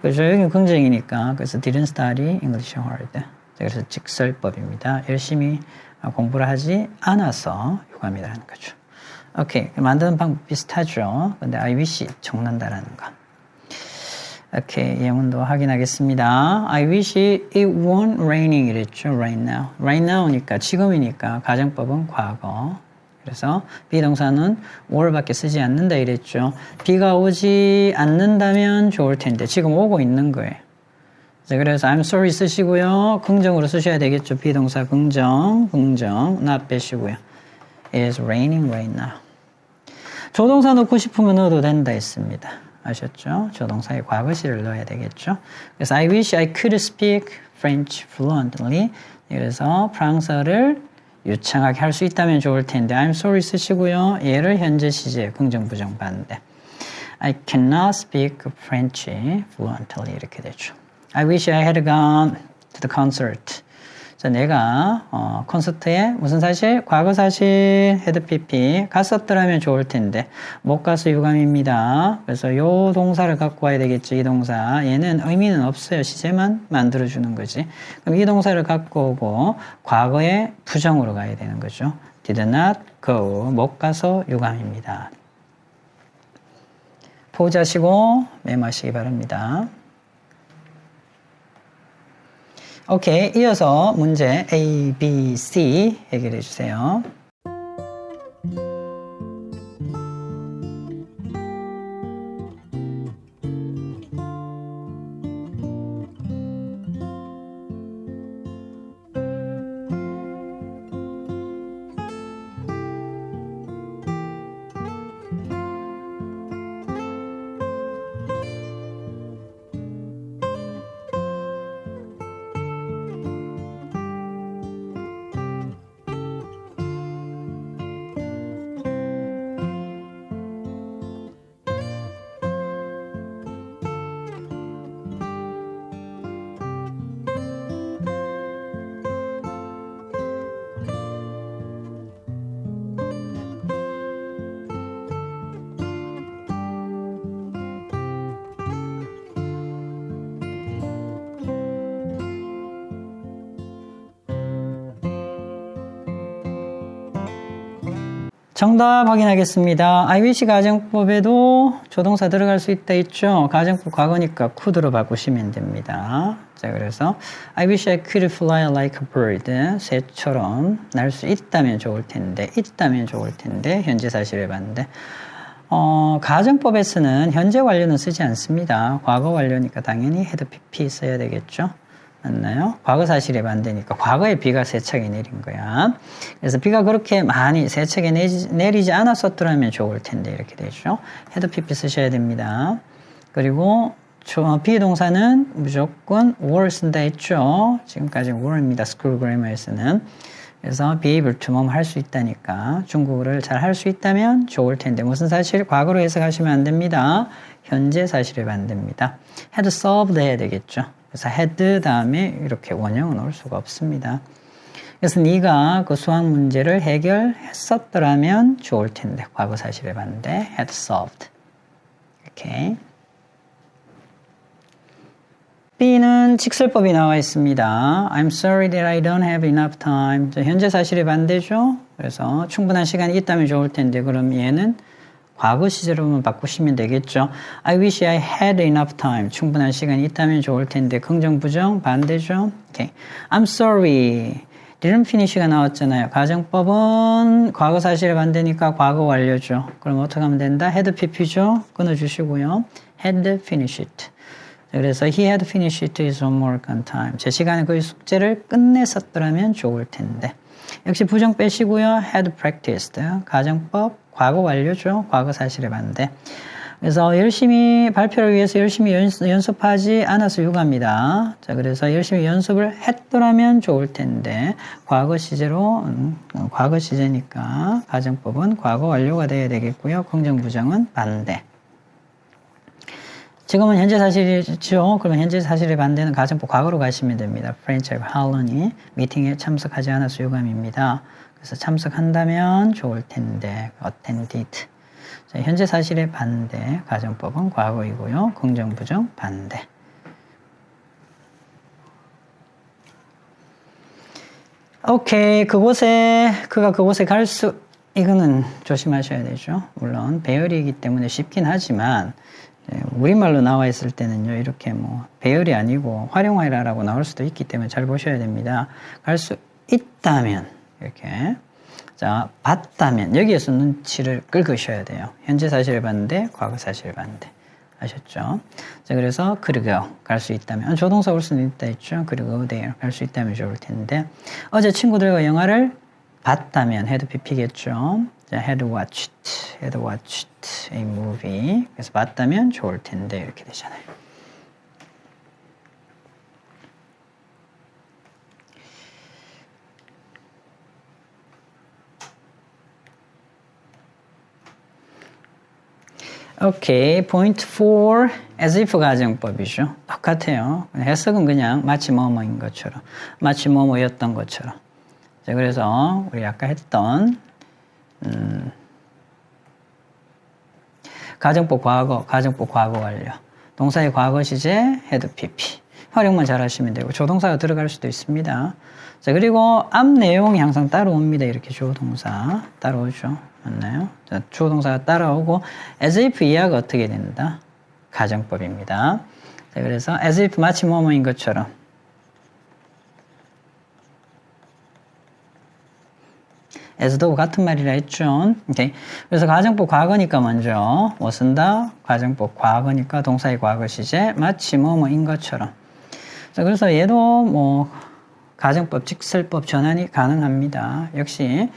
그죠? 여기 긍정이니까. 그래서 didn't study English hard. 자, 그래서 직설법입니다. 열심히 공부를 하지 않아서 유감이라는 거죠. 오케이. 만드는 방법 비슷하죠. 근데 I wish 적는다라는 거. 오케이. 예문도 확인하겠습니다. I wish it won't raining 이랬죠. Right now. Right now니까 지금이니까 가정법은 과거. 그래서 비동사는 were밖에 쓰지 않는다 이랬죠. 비가 오지 않는다면 좋을 텐데 지금 오고 있는 거예요. 자, 그래서 I'm sorry 쓰시고요. 긍정으로 쓰셔야 되겠죠. 비동사 긍정, not 빼시고요. It is raining right now. 조동사 넣고 싶으면 넣어도 된다 했습니다. 아셨죠? 조동사의 과거시를 넣어야 되겠죠. 그래서 I wish I could speak French fluently. 그래서 프랑스어를 유창하게 할 수 있다면 좋을 텐데 I'm sorry 쓰시고요. 얘를 현재 시제 긍정 부정 반대. I cannot speak French fluently 이렇게 되죠. I wish I had gone to the concert. 자, 내가 콘서트에 무슨 사실? 과거 사실 had pp 갔었더라면 좋을 텐데 못 가서 유감입니다. 그래서 요 동사를 갖고 와야 되겠죠. 이 동사. 얘는 의미는 없어요. 시제만 만들어주는 거지. 그럼 이 동사를 갖고 오고 과거의 부정으로 가야 되는 거죠. Did not go. 못 가서 유감입니다. 포즈하시고 메모하시기 바랍니다. 오케이, 이어서 문제 A, B, C 해결해 주세요. 정답 확인하겠습니다. I wish 가정법에도 조동사 들어갈 수 있다 있죠? 가정법 과거니까 could로 바꾸시면 됩니다. 자, 그래서 I wish I could fly like a bird. 새처럼 날 수 있다면 좋을 텐데, 있다면 좋을 텐데, 현재 사실에 봤는데 가정법에서는 현재 완료는 쓰지 않습니다. 과거 완료니까 당연히 had pp 써야 되겠죠? 맞나요? 과거 사실에 반대니까 과거에 비가 세차게 내린 거야. 그래서 비가 그렇게 많이 세차게 내리지 않았었더라면 좋을 텐데 이렇게 되죠. had pp 쓰셔야 됩니다. 그리고 비동사는 무조건 were 쓴다 했죠. 지금까지 were입니다. 스쿨 그래머에서는. 그래서 be able to 뭐뭐 할 수 있다니까 중국어를 잘 할 수 있다면 좋을 텐데 무슨 사실? 과거로 해석하시면 안 됩니다. 현재 사실에 반대입니다. had solved 해야 되겠죠. 그래서 had 다음에 이렇게 원형은 올 수가 없습니다. 그래서 네가 그 수학 문제를 해결했었더라면 좋을 텐데 과거 사실에 반대 had solved. 이렇게. B는 직설법이 나와 있습니다. I'm sorry that I don't have enough time. 현재 사실에 반대죠. 그래서 충분한 시간이 있다면 좋을 텐데 그럼 얘는 과거 시제로만 바꾸시면 되겠죠. I wish I had enough time. 충분한 시간이 있다면 좋을 텐데 긍정 부정 반대죠. Okay. I'm sorry. didn't finish가 나왔잖아요. 가정법은 과거 사실에 반대니까 과거 완료죠. 그럼 어떻게 하면 된다? had pp죠. 끊어주시고요. had finished. 그래서 he had finished his homework on time. 제 시간에 그 숙제를 끝냈었더라면 좋을 텐데. 역시 부정 빼시고요. had practiced. 가정법 과거 완료죠. 과거 사실에 반대. 그래서 열심히 발표를 위해서 열심히 연습하지 않아서 유감이다. 자, 그래서 열심히 연습을 했더라면 좋을 텐데 과거 시제로 과거 시제니까 가정법은 과거 완료가 돼야 되겠고요. 긍정 부정은 반대. 지금은 현재 사실이죠. 그러면 현재 사실의 반대는 가정법 과거로 가시면 됩니다. 프렌치 할런이 미팅에 참석하지 않아서 유감입니다. 그래서 참석한다면 좋을 텐데 attended. 자, 현재 사실의 반대 가정법은 과거이고요. 긍정 부정 반대. 오케이. 그가 그곳에 갈 수 이거는 조심하셔야 되죠. 물론 배열이기 때문에 쉽긴 하지만 우리말로 나와 있을 때는요, 이렇게 뭐, 배열이 아니고 활용하라라고 나올 수도 있기 때문에 잘 보셔야 됩니다. 갈 수 있다면, 이렇게. 자, 봤다면, 여기에서 눈치를 긁으셔야 돼요. 현재 사실을 봤는데, 과거 사실을 봤는데. 아셨죠? 자, 그래서, 그리고, 갈 수 있다면. 조동사 올 수는 있다 했죠? 그리고, there. 갈 수 있다면 좋을 텐데. 어제 친구들과 영화를 봤다면, had pp겠죠? 자, had watched a movie. 그래서 봤다면 좋을 텐데 이렇게 되잖아요. 오케이, point 4, as if 가정법이죠. 똑같아요. 해석은 그냥 마치 뭐뭐인 것처럼, 마치 뭐뭐였던 것처럼. 자, 그래서 우리 아까 했던 가정법 과거, 가정법 과거 완료. 동사의 과거 시제, had PP. 활용만 잘 하시면 되고, 조동사가 들어갈 수도 있습니다. 자, 그리고 앞 내용이 항상 따라옵니다. 이렇게 조동사 따라오죠. 맞나요? 자, 주어동사가 따라오고 as if 이하가 어떻게 된다? 가정법입니다. 자, 그래서 as if 마치 뭐뭐인 것처럼 as도 같은 말이라 했죠. 오케이. 그래서 가정법 과거니까 먼저 뭐 쓴다? 가정법 과거니까 동사의 과거 시제 마치 뭐뭐인 것처럼. 자, 그래서 얘도 뭐 가정법, 직설법 전환이 가능합니다. 역시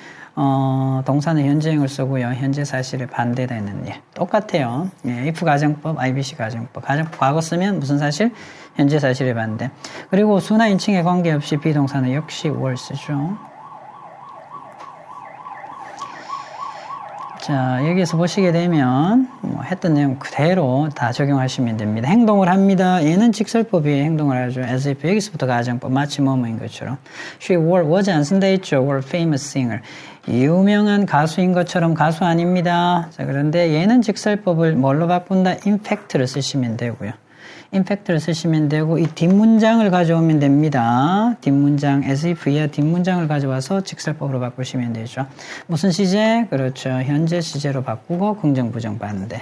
동사는 현재형을 쓰고요. 현재 사실에 반대되는 일. 똑같아요. 예, if 가정법, IBC 가정법. 가정법 과거 쓰면 무슨 사실? 현재 사실에 반대. 그리고 수나 인칭에 관계없이 비동사는 역시 were 쓰죠. 자, 여기서 보시게 되면 했던 내용 그대로 다 적용하시면 됩니다. 행동을 합니다. 얘는 직설법이에요. 행동을 하죠. as if 여기서부터 가정법 마치 뭐뭐인 것처럼. She was 안 쓴다 했죠. were famous singer. 유명한 가수인 것처럼 가수 아닙니다. 자, 그런데 얘는 직설법을 뭘로 바꾼다? in fact를 쓰시면 되고요. in fact를 쓰시면 되고 이 뒷문장을 가져오면 됩니다. 뒷문장 as if 이하 뒷문장을 가져와서 직설법으로 바꾸시면 되죠. 무슨 시제? 그렇죠. 현재 시제로 바꾸고 긍정 부정 반대.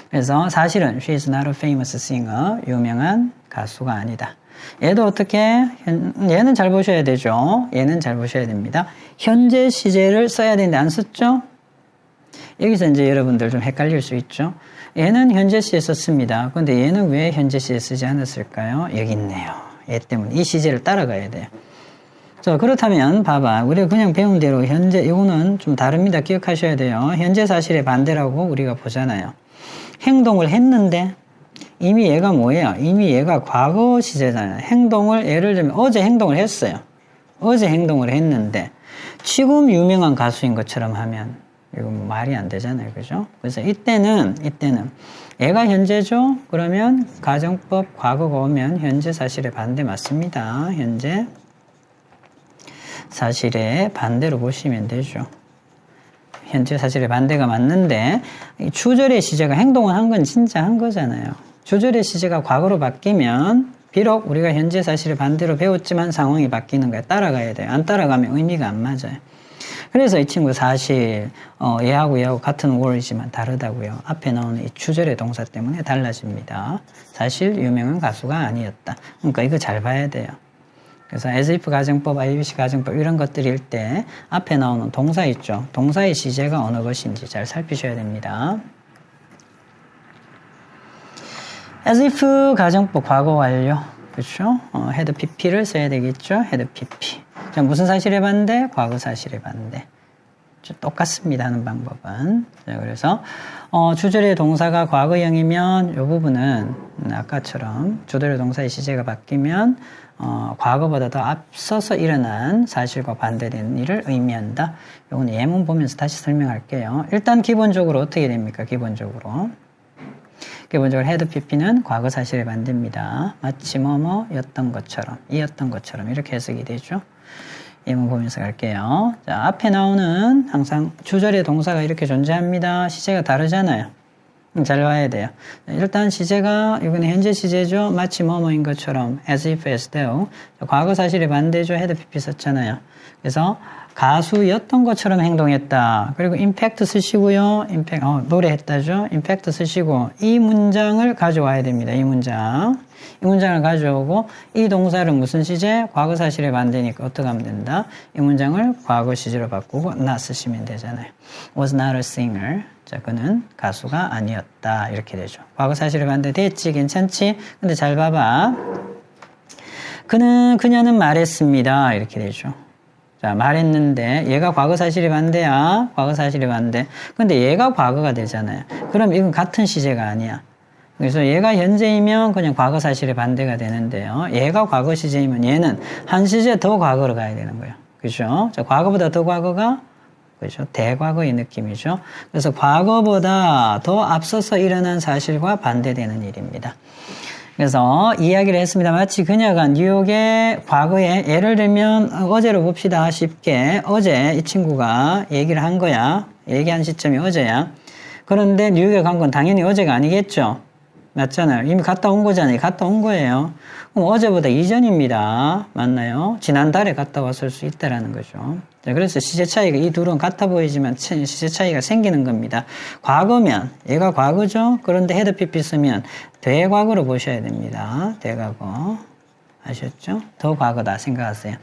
그래서 사실은 she is not a famous singer. 유명한 가수가 아니다. 얘도 어떻게? 얘는 잘 보셔야 되죠. 얘는 잘 보셔야 됩니다. 현재 시제를 써야 되는데 안 썼죠? 여기서 이제 여러분들 좀 헷갈릴 수 있죠. 얘는 현재 시에 썼습니다. 그런데 얘는 왜 현재 시에 쓰지 않았을까요? 여기 있네요. 얘 때문에 이 시제를 따라가야 돼요. 자, 그렇다면 봐봐. 우리가 그냥 배운 대로 현재 이거는 좀 다릅니다. 기억하셔야 돼요. 현재 사실의 반대라고 우리가 보잖아요. 행동을 했는데 이미 얘가 뭐예요? 이미 얘가 과거 시제잖아요. 행동을 예를 들면 어제 행동을 했어요. 어제 행동을 했는데 지금 유명한 가수인 것처럼 하면 이건 말이 안 되잖아요. 그죠? 그래서 이때는 얘가 현재죠? 그러면 가정법 과거가 오면 현재 사실의 반대 맞습니다. 현재 사실의 반대로 보시면 되죠. 현재 사실의 반대가 맞는데 주절의 시제가 행동을 한 건 진짜 한 거잖아요. 주절의 시제가 과거로 바뀌면 비록 우리가 현재 사실의 반대로 배웠지만 상황이 바뀌는 거에 따라가야 돼요. 안 따라가면 의미가 안 맞아요. 그래서 이 친구 사실 얘하고 같은 word이지만 다르다고요. 앞에 나오는 이 주절의 동사 때문에 달라집니다. 사실 유명한 가수가 아니었다. 그러니까 이거 잘 봐야 돼요. 그래서 as if 가정법, IBC 가정법 이런 것들일 때 앞에 나오는 동사 있죠. 동사의 시제가 어느 것인지 잘 살피셔야 됩니다. as if 가정법 과거 완료. 그렇죠? had pp를 써야 되겠죠. had pp. 자, 무슨 사실의 반대? 과거 사실의 반대. 똑같습니다. 하는 방법은. 자, 그래서 주절의 동사가 과거형이면 이 부분은 아까처럼 주절의 동사의 시제가 바뀌면 과거보다 더 앞서서 일어난 사실과 반대되는 일을 의미한다. 이건 예문 보면서 다시 설명할게요. 일단 기본적으로 어떻게 됩니까? 기본적으로 had pp는 과거 사실의 반대입니다. 마치 뭐뭐였던 것처럼, 이었던 것처럼 이렇게 해석이 되죠. 예문 보면서 갈게요. 자, 앞에 나오는 항상 주절의 동사가 이렇게 존재합니다. 시제가 다르잖아요. 잘 봐야 돼요. 일단 시제가 이번에 현재 시제죠. 마치 뭐뭐인 것처럼 as if as though. 과거 사실의 반대죠. had pp 썼잖아요. 그래서 가수였던 것처럼 행동했다. 그리고 impact 쓰시고요. impact, 노래했다죠. impact 쓰시고 이 문장을 가져와야 됩니다. 이 문장을 가져오고 이 동사를 무슨 시제? 과거 사실에 반대니까 어떻게 하면 된다? 이 문장을 과거 시제로 바꾸고 not 쓰시면 되잖아요. was not a singer. 자, 그는 가수가 아니었다. 이렇게 되죠. 과거 사실에 반대 됐지? 괜찮지? 근데 잘 봐봐. 그녀는 말했습니다. 이렇게 되죠. 자, 말했는데 얘가 과거 사실이 반대야. 과거 사실이 반대. 근데 얘가 과거가 되잖아요. 그럼 이건 같은 시제가 아니야. 그래서 얘가 현재이면 그냥 과거 사실의 반대가 되는데요. 얘가 과거 시제이면 얘는 한 시제 더 과거로 가야 되는 거예요. 그죠? 자, 과거보다 더 과거가 그죠? 대과거의 느낌이죠. 그래서 과거보다 더 앞서서 일어난 사실과 반대되는 일입니다. 그래서 이야기를 했습니다. 마치 그녀가 뉴욕의 과거에 예를 들면 어제로 봅시다. 쉽게 어제 이 친구가 얘기를 한 거야. 얘기한 시점이 어제야. 그런데 뉴욕에 간 건 당연히 어제가 아니겠죠. 맞잖아요. 이미 갔다 온 거잖아요. 갔다 온 거예요. 그럼 어제보다 이전입니다. 맞나요? 지난달에 갔다 왔을 수 있다라는 거죠. 자, 그래서 시제 차이가 이 둘은 같아 보이지만 시제 차이가 생기는 겁니다. 과거면 얘가 과거죠. 그런데 헤드 PP 쓰면 대과거로 보셔야 됩니다. 대과거. 아셨죠? 더 과거다 생각하세요.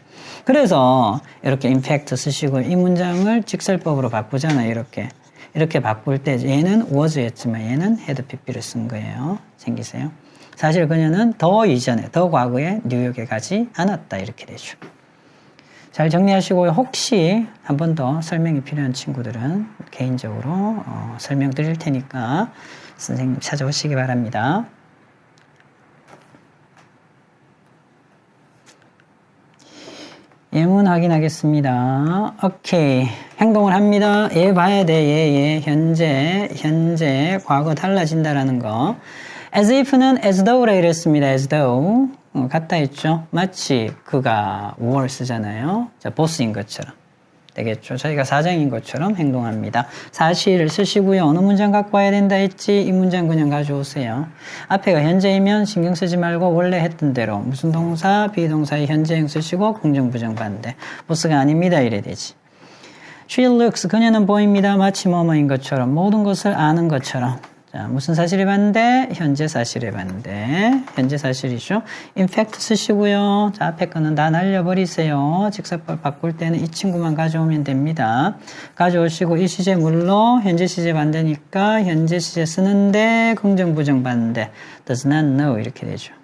그래서 이렇게 임팩트 쓰시고 이 문장을 직설법으로 바꾸잖아요. 이렇게 바꿀 때 얘는 was였지만 얘는 had pp를 쓴 거예요. 생기세요? 사실 그녀는 더 이전에, 더 과거에 뉴욕에 가지 않았다. 이렇게 되죠. 잘 정리하시고요. 혹시 한 번 더 설명이 필요한 친구들은 개인적으로 설명드릴 테니까 선생님 찾아오시기 바랍니다. 예문 확인하겠습니다. 오케이. 행동을 합니다. 얘 봐야 돼. 얘. 현재, 과거 달라진다라는 거. as if는 as though라 이랬습니다. as though. 같다 했죠. 마치 그가 were 쓰잖아요. 자, 보스인 것처럼. 되겠죠. 저희가 사장인 것처럼 행동합니다. 사실을 쓰시고요. 어느 문장 갖고 와야 된다 했지? 이 문장 그냥 가져오세요. 앞에가 현재이면 신경 쓰지 말고 원래 했던 대로 무슨 동사, 비동사의 현재형 쓰시고 긍정, 부정, 반대. 보스가 아닙니다. 이래 되지. She looks, 그녀는 보입니다. 마치 뭐뭐인 것처럼 모든 것을 아는 것처럼. 자, 무슨 사실의 반대? 현재 사실의 반대. 현재 사실이죠. in fact 쓰시고요. 자, 앞에 거는 다 날려버리세요. 직사법 바꿀 때는 이 친구만 가져오면 됩니다. 가져오시고 이 시제 물로 현재 시제 반대니까 현재 시제 쓰는데 긍정, 부정, 반대. does not know 이렇게 되죠.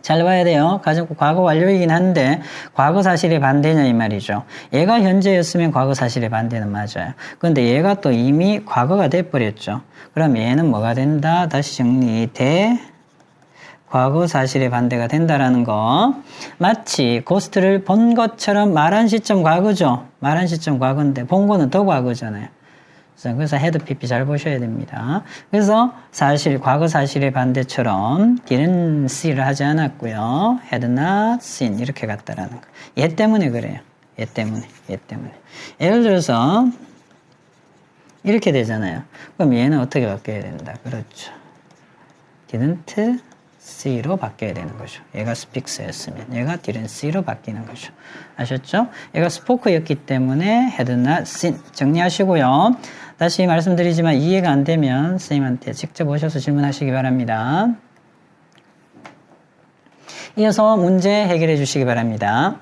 잘 봐야 돼요. 과거 완료이긴 한데 과거 사실의 반대냐 이 말이죠. 얘가 현재였으면 과거 사실의 반대는 맞아요. 그런데 얘가 또 이미 과거가 돼버렸죠. 그럼 얘는 뭐가 된다? 다시 정리. 과거 사실의 반대가 된다라는 거. 마치 고스트를 본 것처럼 말한 시점 과거죠. 말한 시점 과거인데 본 거는 더 과거잖아요. 그래서 헤드 PP 잘 보셔야 됩니다. 그래서 과거 사실의 반대처럼 didn't see를 하지 않았고요. had not seen 이렇게 갔다라는 거. 얘 때문에 그래요. 얘 때문에. 예를 들어서 이렇게 되잖아요. 그럼 얘는 어떻게 바뀌어야 된다? 그렇죠. didn't see로 바뀌어야 되는 거죠. 얘가 speaks였으면 얘가 didn't see로 바뀌는 거죠. 아셨죠? 얘가 spoke였기 때문에 had not seen 정리하시고요. 다시 말씀드리지만 이해가 안 되면 선생님한테 직접 오셔서 질문하시기 바랍니다. 이어서 문제 해결해 주시기 바랍니다.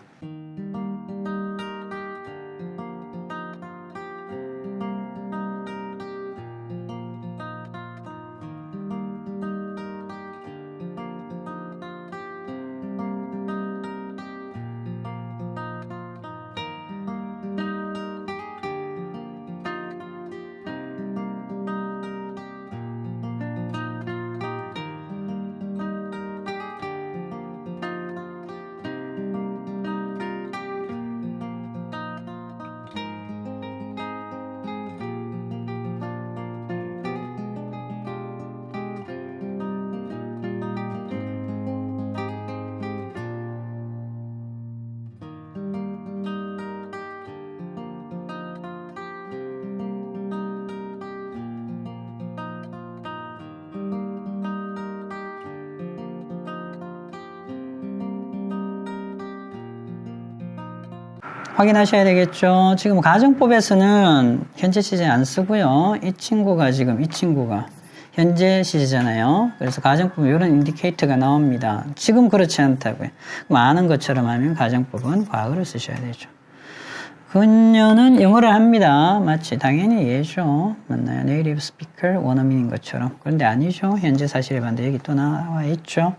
확인하셔야 되겠죠. 지금 가정법에서는 현재 시제 안 쓰고요. 이 친구가 현재 시제잖아요. 그래서 가정법은 이런 인디케이터가 나옵니다. 지금 그렇지 않다고요. 그럼 아는 것처럼 하면 가정법은 과거를 쓰셔야 되죠. 그녀는 영어를 합니다. 마치 당연히 얘죠. 맞나요? 네이티브 스피커 원어민인 것처럼. 그런데 아니죠. 현재 사실에 반대 여기 또 나와 있죠.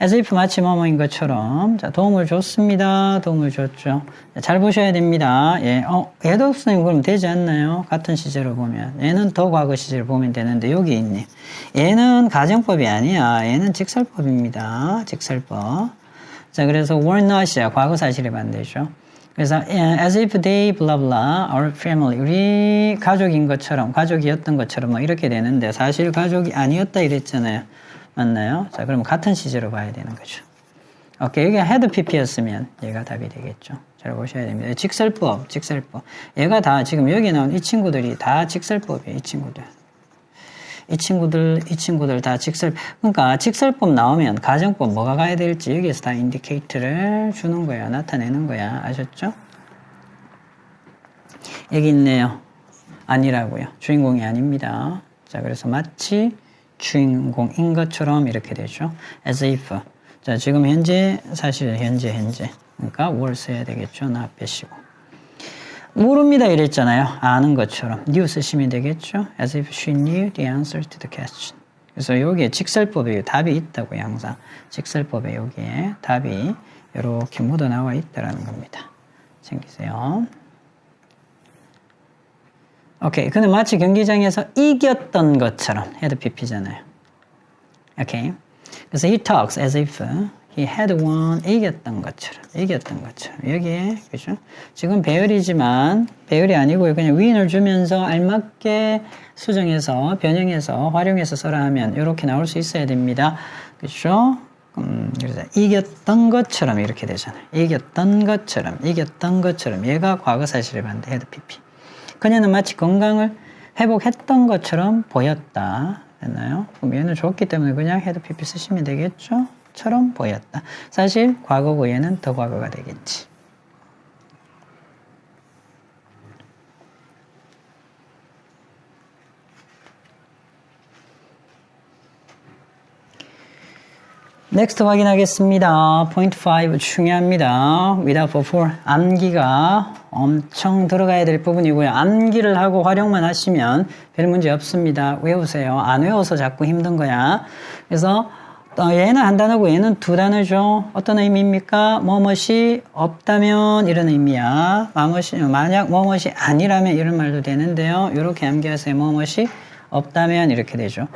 as if 마치 뭐뭐인 것처럼. 자, 도움을 줬습니다. 도움을 줬죠. 잘 보셔야 됩니다. 예, 얘도 없으면 그럼 되지 않나요? 같은 시제로 보면. 얘는 더 과거 시제를 보면 되는데, 여기 있네. 얘는 가정법이 아니야. 얘는 직설법입니다. 직설법. 자, 그래서 were not이야. 과거 사실에 반대죠. 그래서 as if they blah blah our family 우리 가족인 것처럼 가족이었던 것처럼 뭐 이렇게 되는데 사실 가족이 아니었다 이랬잖아요. 맞나요? 자, 그럼 같은 시제로 봐야 되는 거죠. 오케이, 여기가 had pp였으면 얘가 답이 되겠죠. 잘 보셔야 됩니다. 직설법, 직설법. 얘가 다 지금 여기 나온 이 친구들이 다 직설법이에요. 이 친구들 다 직설, 그러니까 직설법 나오면 가정법 뭐가 가야 될지 여기에서 다 인디케이터를 주는 거야. 나타내는 거야. 아셨죠? 여기 있네요. 아니라고요. 주인공이 아닙니다. 자, 그래서 마치 주인공인 것처럼 이렇게 되죠. as if. 자, 지금 현재, 사실 현재. 그러니까 were 써야 되겠죠. 나 빼시고. 모릅니다 이랬잖아요. 아는 것처럼 knew 쓰시면 되겠죠. As if she knew the answer to the question. 그래서 여기에 직설법에 답이 있다고요. 항상 직설법에 여기에 답이 이렇게 묻어나와 있다는 겁니다. 챙기세요. 오케이. 그는 마치 경기장에서 이겼던 것처럼 had pp잖아요. 오케이. 그래서 he talks as if he had won 이겼던 것처럼 여기에 그죠? 지금 배열이지만 배열이 아니고요. 그냥 win을 주면서 알맞게 수정해서 변형해서 활용해서 써라 하면 이렇게 나올 수 있어야 됩니다. 그죠? 그래서 이겼던 것처럼 이렇게 되잖아요. 이겼던 것처럼 얘가 과거 사실에 반대 had pp. 그녀는 마치 건강을 회복했던 것처럼 보였다. 됐나요? 그럼 얘는 좋기 때문에 그냥 had pp 쓰시면 되겠죠? 처럼 보였다. 사실 과거고 얘는 더 과거가 되겠지. 넥스트 확인하겠습니다. 포인트 5 중요합니다. without before 암기가 엄청 들어가야 될 부분이고요. 암기를 하고 활용만 하시면 별 문제 없습니다. 외우세요. 안 외워서 자꾸 힘든 거야. 그래서 얘는 한 단어고 얘는 두 단어죠. 어떤 의미입니까? 뭐뭇이 없다면 이런 의미야. 만약 뭐뭇이 아니라면 이런 말도 되는데요. 이렇게 암기하세요. 뭐뭇이 없다면 이렇게 되죠.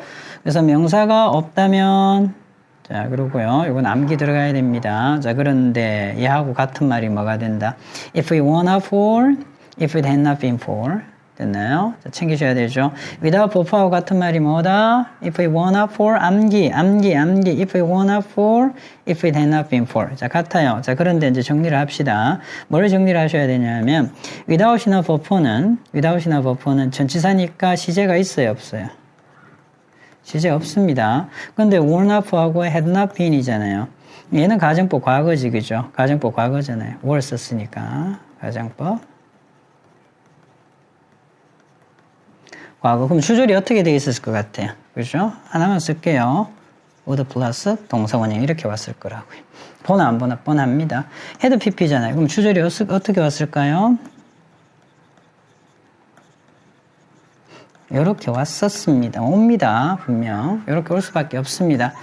그래서 명사가 없다면 자, 그러고요. 이건 암기 들어가야 됩니다. 자, 그런데 얘하고 같은 말이 뭐가 된다? If it were not for, if it had not been for. 됐나요? 자, 챙기셔야 되죠. without before하고 같은 말이 뭐다? If it were not for, 암기. If it were not for, if it had not been for. 자, 같아요. 자, 그런데 이제 정리를 합시다. 뭘 정리를 하셔야 되냐면, without이나 before는 전치사니까 시제가 있어요, 없어요? 시제 없습니다. 근데 were not for하고 had not been이잖아요. 얘는 가정법 과거지, 그죠? 가정법 과거잖아요. were 썼으니까. 가정법. 과거. 그럼 주절이 어떻게 되어 있었을 것 같아요? 그죠? 하나만 쓸게요. would 플러스 동사원형 이렇게 왔을 거라고요. 보나 안 보나? 뻔합니다. had pp잖아요. 그럼 주절이 어떻게 왔을까요? 이렇게 왔었습니다. 옵니다. 분명. 이렇게 올 수밖에 없습니다.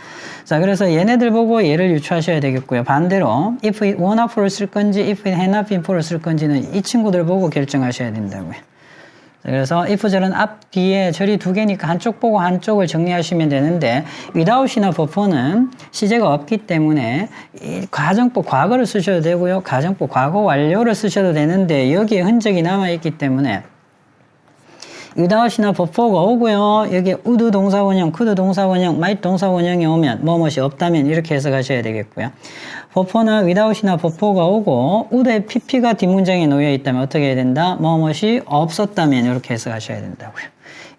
자, 그래서 얘네들 보고 얘를 유추하셔야 되겠고요. 반대로 if it were not for를 쓸 건지 if it had not been for를 쓸 건지는 이 친구들 보고 결정하셔야 된다고요. 자, 그래서 if절은 앞, 뒤에 절이 두 개니까 한쪽 보고 한쪽을 정리하시면 되는데 without이나 before는 시제가 없기 때문에 이 가정법 과거를 쓰셔도 되고요. 가정법 과거 완료를 쓰셔도 되는데 여기에 흔적이 남아있기 때문에 without이나 before가 오고요. 여기에 would 동사원형, could 동사원형, might 동사원형이 오면 뭐뭇이 없다면 이렇게 해석하셔야 되겠고요. before나 without이나 before가 오고 would의 pp가 뒷문장에 놓여 있다면 어떻게 해야 된다? 뭐뭇이 없었다면 이렇게 해석하셔야 된다고요.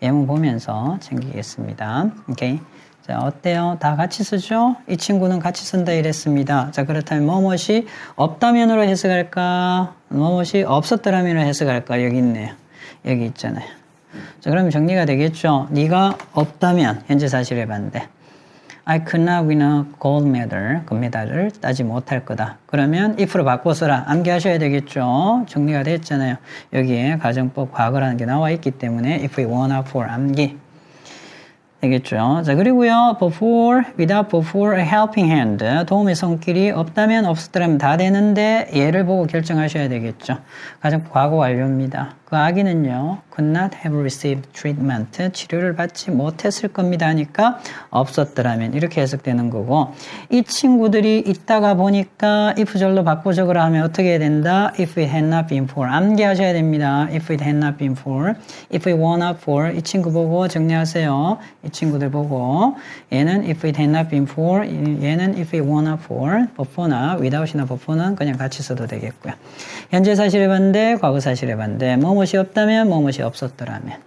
예문 보면서 챙기겠습니다. 오케이. 자, 어때요? 다 같이 쓰죠? 이 친구는 같이 쓴다 이랬습니다. 자, 그렇다면 뭐뭇이 없다면으로 해석할까? 뭐뭇이 없었더라면으로 해석할까? 여기 있네요. 여기 있잖아요. 자, 그러면 정리가 되겠죠? 네가 없다면 현재 사실에 반대. I could not win a gold medal. 금메달을 따지 못할 거다. 그러면 if로 바꿔서라. 암기하셔야 되겠죠? 정리가 됐잖아요. 여기에 가정법 과거라는 게 나와 있기 때문에 if it were not for 암기. 되겠죠. 자, 그리고요, before, without before a helping hand. 도움의 손길이 없다면 없었더라면 다 되는데 얘를 보고 결정하셔야 되겠죠. 가정법 과거 완료입니다. 그 아기는요, could not have received treatment. 치료를 받지 못했을 겁니다 하니까 없었더라면 이렇게 해석되는 거고, 이 친구들이 있다가 보니까 if절로 바꿔 적으라 하면 어떻게 해야 된다? If it had not been for. 암기하셔야 됩니다. If it had not been for. If it were not for. 이 친구 보고 정리하세요. 이 친구들 보고 얘는 if it had not been for, 얘는 if it were not for. before나 without이나 before는 그냥 같이 써도 되겠고요. 현재 사실의 반대, 과거 사실의 반대. 뭐뭇이 없다면, 뭐뭇이 없었더라면.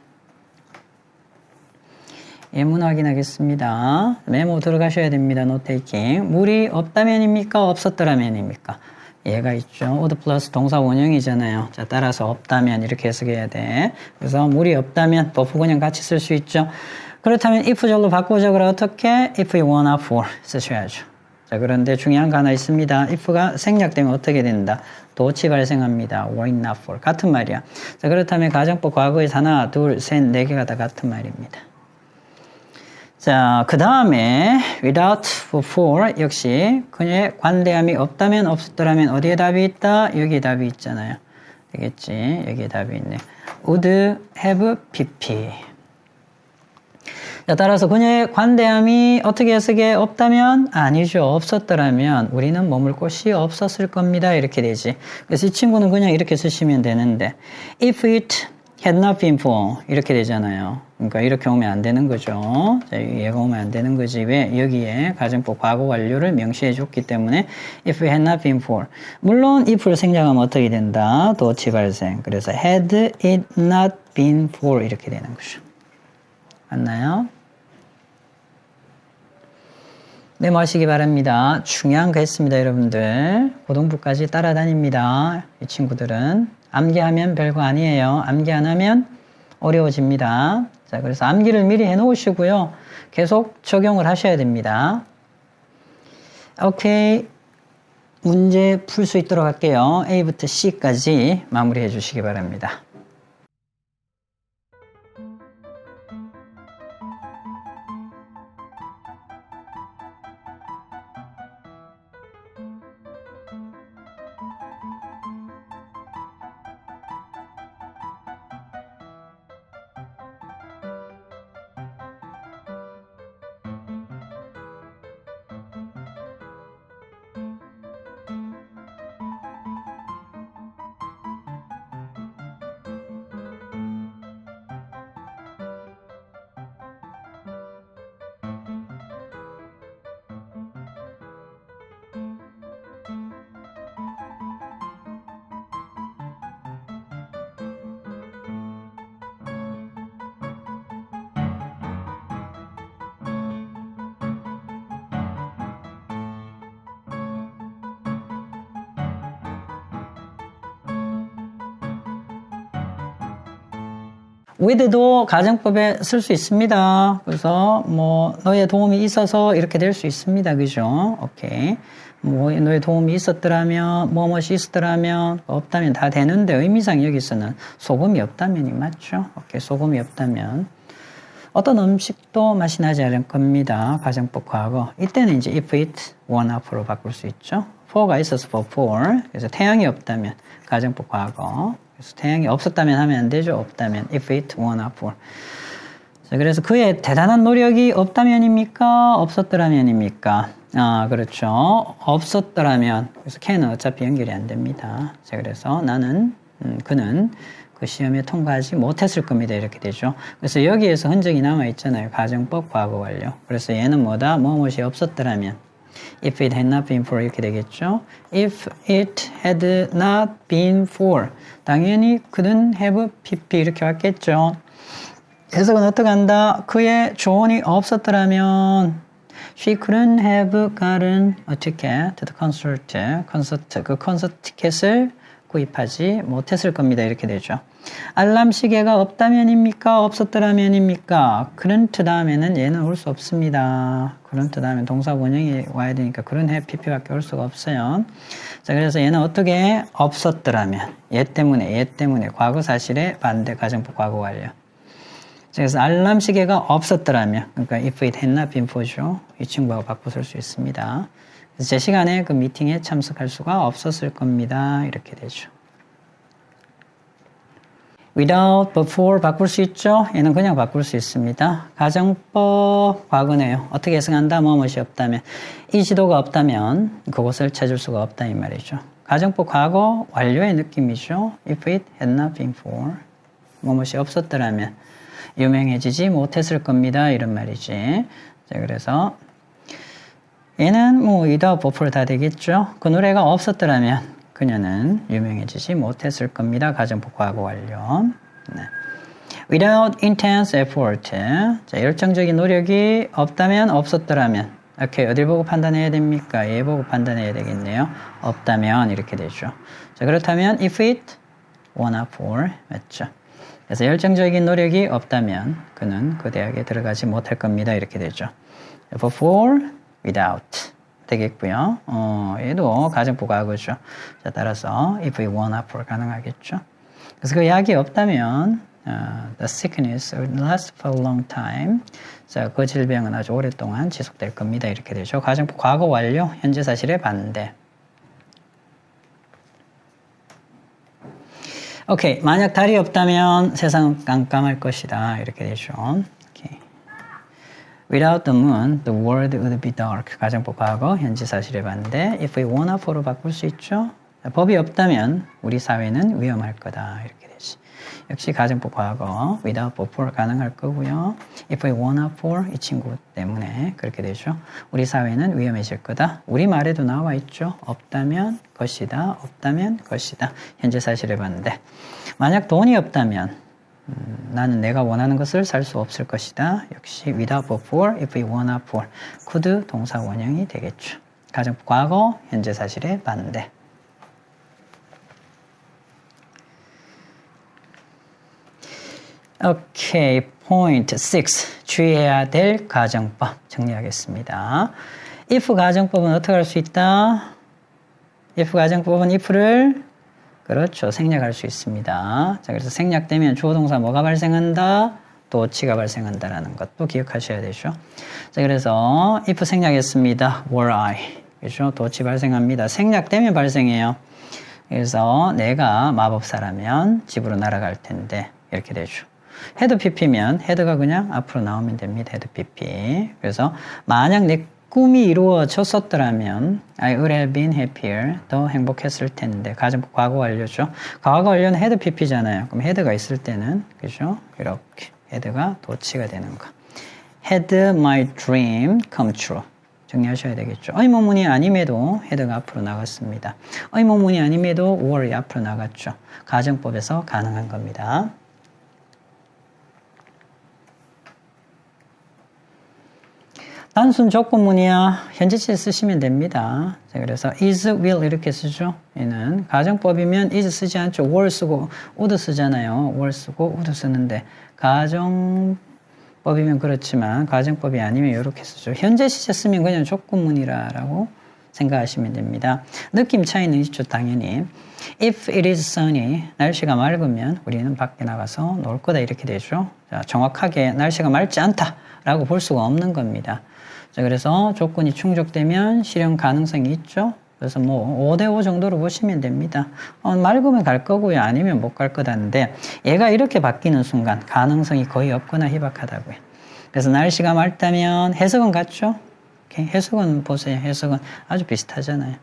예문 확인하겠습니다. 메모 들어가셔야 됩니다. 노테이킹. 물이 없다면입니까? 없었더라면입니까? 얘가 있죠. would 플러스 동사 원형이잖아요. 자, 따라서 없다면 이렇게 해석해야 돼. 그래서 물이 없다면 버프 그냥 같이 쓸 수 있죠. 그렇다면 if절로 바꿔 적으라 어떻게? if it were not for 쓰셔야죠. 자, 그런데 중요한 거 하나 있습니다. if가 생략되면 어떻게 된다? 도치 발생합니다. were not for. 같은 말이야. 자, 그렇다면 가정법 과거에서 하나, 둘, 셋, 네 개가 다 같은 말입니다. 자, 그 다음에 without, for 역시 그녀의 관대함이 없다면 없었더라면 어디에 답이 있다? 여기에 답이 있잖아요. 되겠지? 여기에 답이 있네. would have pp. 자, 따라서 그녀의 관대함이 어떻게 해석해? 없다면? 아니죠. 없었더라면 우리는 머물 곳이 없었을 겁니다. 이렇게 되지. 그래서 이 친구는 그냥 이렇게 쓰시면 되는데 if it had not been for 이렇게 되잖아요. 그러니까 이렇게 오면 안 되는 거죠. 자, 얘가 오면 안 되는 거지. 왜? 여기에 가정법 과거 완료를 명시해 줬기 때문에 if it had not been for. 물론 if를 생략하면 어떻게 된다? 도치 발생. 그래서 had it not been for 이렇게 되는 거죠. 맞나요? 메모하시기 바랍니다. 중요한 거 했습니다, 여러분들. 고등부까지 따라다닙니다. 이 친구들은. 암기하면 별거 아니에요. 암기 안 하면 어려워집니다. 자, 그래서 암기를 미리 해놓으시고요. 계속 적용을 하셔야 됩니다. 오케이. 문제 풀 수 있도록 할게요. A부터 C까지 마무리해 주시기 바랍니다. with도 가정법에 쓸 수 있습니다. 그래서 뭐 너의 도움이 있어서 이렇게 될 수 있습니다. 그죠? 오케이. 뭐 너의 도움이 있었더라면 무엇이 있었더라면 없다면 다 되는데 의미상 여기서는 소금이 없다면이 맞죠? 오케이. 소금이 없다면 어떤 음식도 맛이 나지 않을 겁니다. 가정법 과거. 이때는 이제 if it were up로 바꿀 수 있죠. for가 있어서 for. 그래서 태양이 없다면 가정법 과거. 그래서 태양이 없었다면 하면 안 되죠. 없다면. If it were not for. 자, 그래서 그의 대단한 노력이 없다면입니까? 없었더라면입니까? 아, 그렇죠. 없었더라면. 그래서 can은 어차피 연결이 안 됩니다. 자, 그래서 그는 그 시험에 통과하지 못했을 겁니다. 이렇게 되죠. 그래서 여기에서 흔적이 남아있잖아요. 가정법 과거 완료. 그래서 얘는 뭐다? 무엇이 없었더라면. If it had not been for 이렇게 되겠죠. If it had not been for 당연히 그는 have pp 이렇게 왔겠죠. 해석은 어떻게 한다? 그의 조언이 없었더라면 she couldn't have gotten 어떻게 to the concert 그 콘서트 티켓을 구입하지 못했을 겁니다. 이렇게 되죠. 알람 시계가 없다면입니까? 없었더라면입니까? couldn't 다음에는 얘는 올 수 없습니다. couldn't 다음에 동사 원형이 와야 되니까 couldn't have pp밖에 올 수가 없어요. 자, 그래서 얘는 어떻게 없었더라면 얘 때문에 과거 사실의 반대 가정법 과거 완료. 그래서 알람 시계가 없었더라면, 그러니까 if it had not been for죠. 이 친구하고 바꿔 쓸 수 있습니다. 그래서 제 시간에 그 미팅에 참석할 수가 없었을 겁니다. 이렇게 되죠. without, before 바꿀 수 있죠? 얘는 그냥 바꿀 수 있습니다. 가정법 과거네요. 어떻게 해석한다? 뭐뭇이 없다면. 이 지도가 없다면 그곳을 찾을 수가 없다 이 말이죠. 가정법 과거 완료의 느낌이죠. If it had not been for 뭐뭇이 없었더라면 유명해지지 못했을 겁니다. 이런 말이지. 자, 그래서 얘는 뭐 without, before 다 되겠죠. 그 노래가 없었더라면 그녀는 유명해지지 못했을 겁니다. 가정법 과거 완료. 네. Without intense effort. 자, 열정적인 노력이 없다면, 없었더라면. 오케이, 어딜 보고 판단해야 됩니까? 얘 보고 판단해야 되겠네요. 없다면 이렇게 되죠. 자, 그렇다면 if it were not for 맞죠? 그래서 열정적인 노력이 없다면 그는 그 대학에 들어가지 못할 겁니다. 이렇게 되죠. for, without. 되겠고요. 얘도 가정법 과거죠. 자, 따라서 if we want for 가능하겠죠. 그래서 그 약이 없다면 the sickness would last for a long time. 자, 그 질병은 아주 오랫동안 지속될 겁니다. 이렇게 되죠. 가정법 과거 완료, 현재 사실의 반대. 오케이, 만약 달이 없다면 세상은 깜깜할 것이다. 이렇게 되죠. Without the moon, the world would be dark. 가정법 과거, 현재 사실의 반대. If we want for로 바꿀 수 있죠. 법이 없다면 우리 사회는 위험할 거다. 이렇게 되지. 역시 가정법 과거, without for 가능할 거고요. If we want for 이 친구 때문에 그렇게 되죠. 우리 사회는 위험해질 거다. 우리 말에도 나와 있죠. 없다면 것이다. 없다면 것이다. 현재 사실의 반대. 만약 돈이 없다면 나는 내가 원하는 것을 살 수 없을 것이다. 역시 without for, if we want for, could 동사 원형이 되겠죠. 가정법 과거, 현재 사실의 반대. 오케이, point 6. 주의해야 될 가정법 정리하겠습니다. if 가정법은 어떻게 할 수 있다? if 가정법은 if를 그렇죠. 생략할 수 있습니다. 자, 그래서 생략되면 주어 동사 뭐가 발생한다? 도치가 발생한다라는 것도 기억하셔야 되죠. 자, 그래서 if 생략했습니다. were I. 그렇죠? 도치 발생합니다. 생략되면 발생해요. 그래서 내가 마법사라면 집으로 날아갈 텐데 이렇게 되죠. 헤드 PP면 헤드가 그냥 앞으로 나오면 됩니다. 헤드 PP. 그래서 만약 내 꿈이 이루어졌었더라면 I would have been happier. 더 행복했을 텐데. 가정법 과거 완료죠. 과거 완료는 헤드 PP잖아요. 그럼 헤드가 있을 때는 그죠? 이렇게 헤드가 도치가 되는 거. Had my dream come true. 정리하셔야 되겠죠. 의문문이 아님에도 헤드가 앞으로 나갔습니다. 의문문이 아님에도 were이 앞으로 나갔죠. 가정법에서 가능한 겁니다. 단순 조건문이야 현재 시제 쓰시면 됩니다. 자, 그래서 is, will 이렇게 쓰죠. 얘는 가정법이면 is 쓰지 않죠. were 쓰고 would 쓰잖아요. were 쓰고 would 쓰는데 가정법이면 그렇지만 가정법이 아니면 이렇게 쓰죠. 현재 시제 쓰면 그냥 조건문이라고 생각하시면 됩니다. 느낌 차이는 있죠. 당연히. If it is sunny, 날씨가 맑으면 우리는 밖에 나가서 놀 거다 이렇게 되죠. 자, 정확하게 날씨가 맑지 않다라고 볼 수가 없는 겁니다. 자, 그래서 조건이 충족되면 실현 가능성이 있죠. 그래서 뭐 5대5 정도로 보시면 됩니다. 맑으면 갈 거고요. 아니면 못 갈 거다는데 얘가 이렇게 바뀌는 순간 가능성이 거의 없거나 희박하다고요. 그래서 날씨가 맑다면 해석은 같죠? 해석은 보세요. 해석은 아주 비슷하잖아요. 자,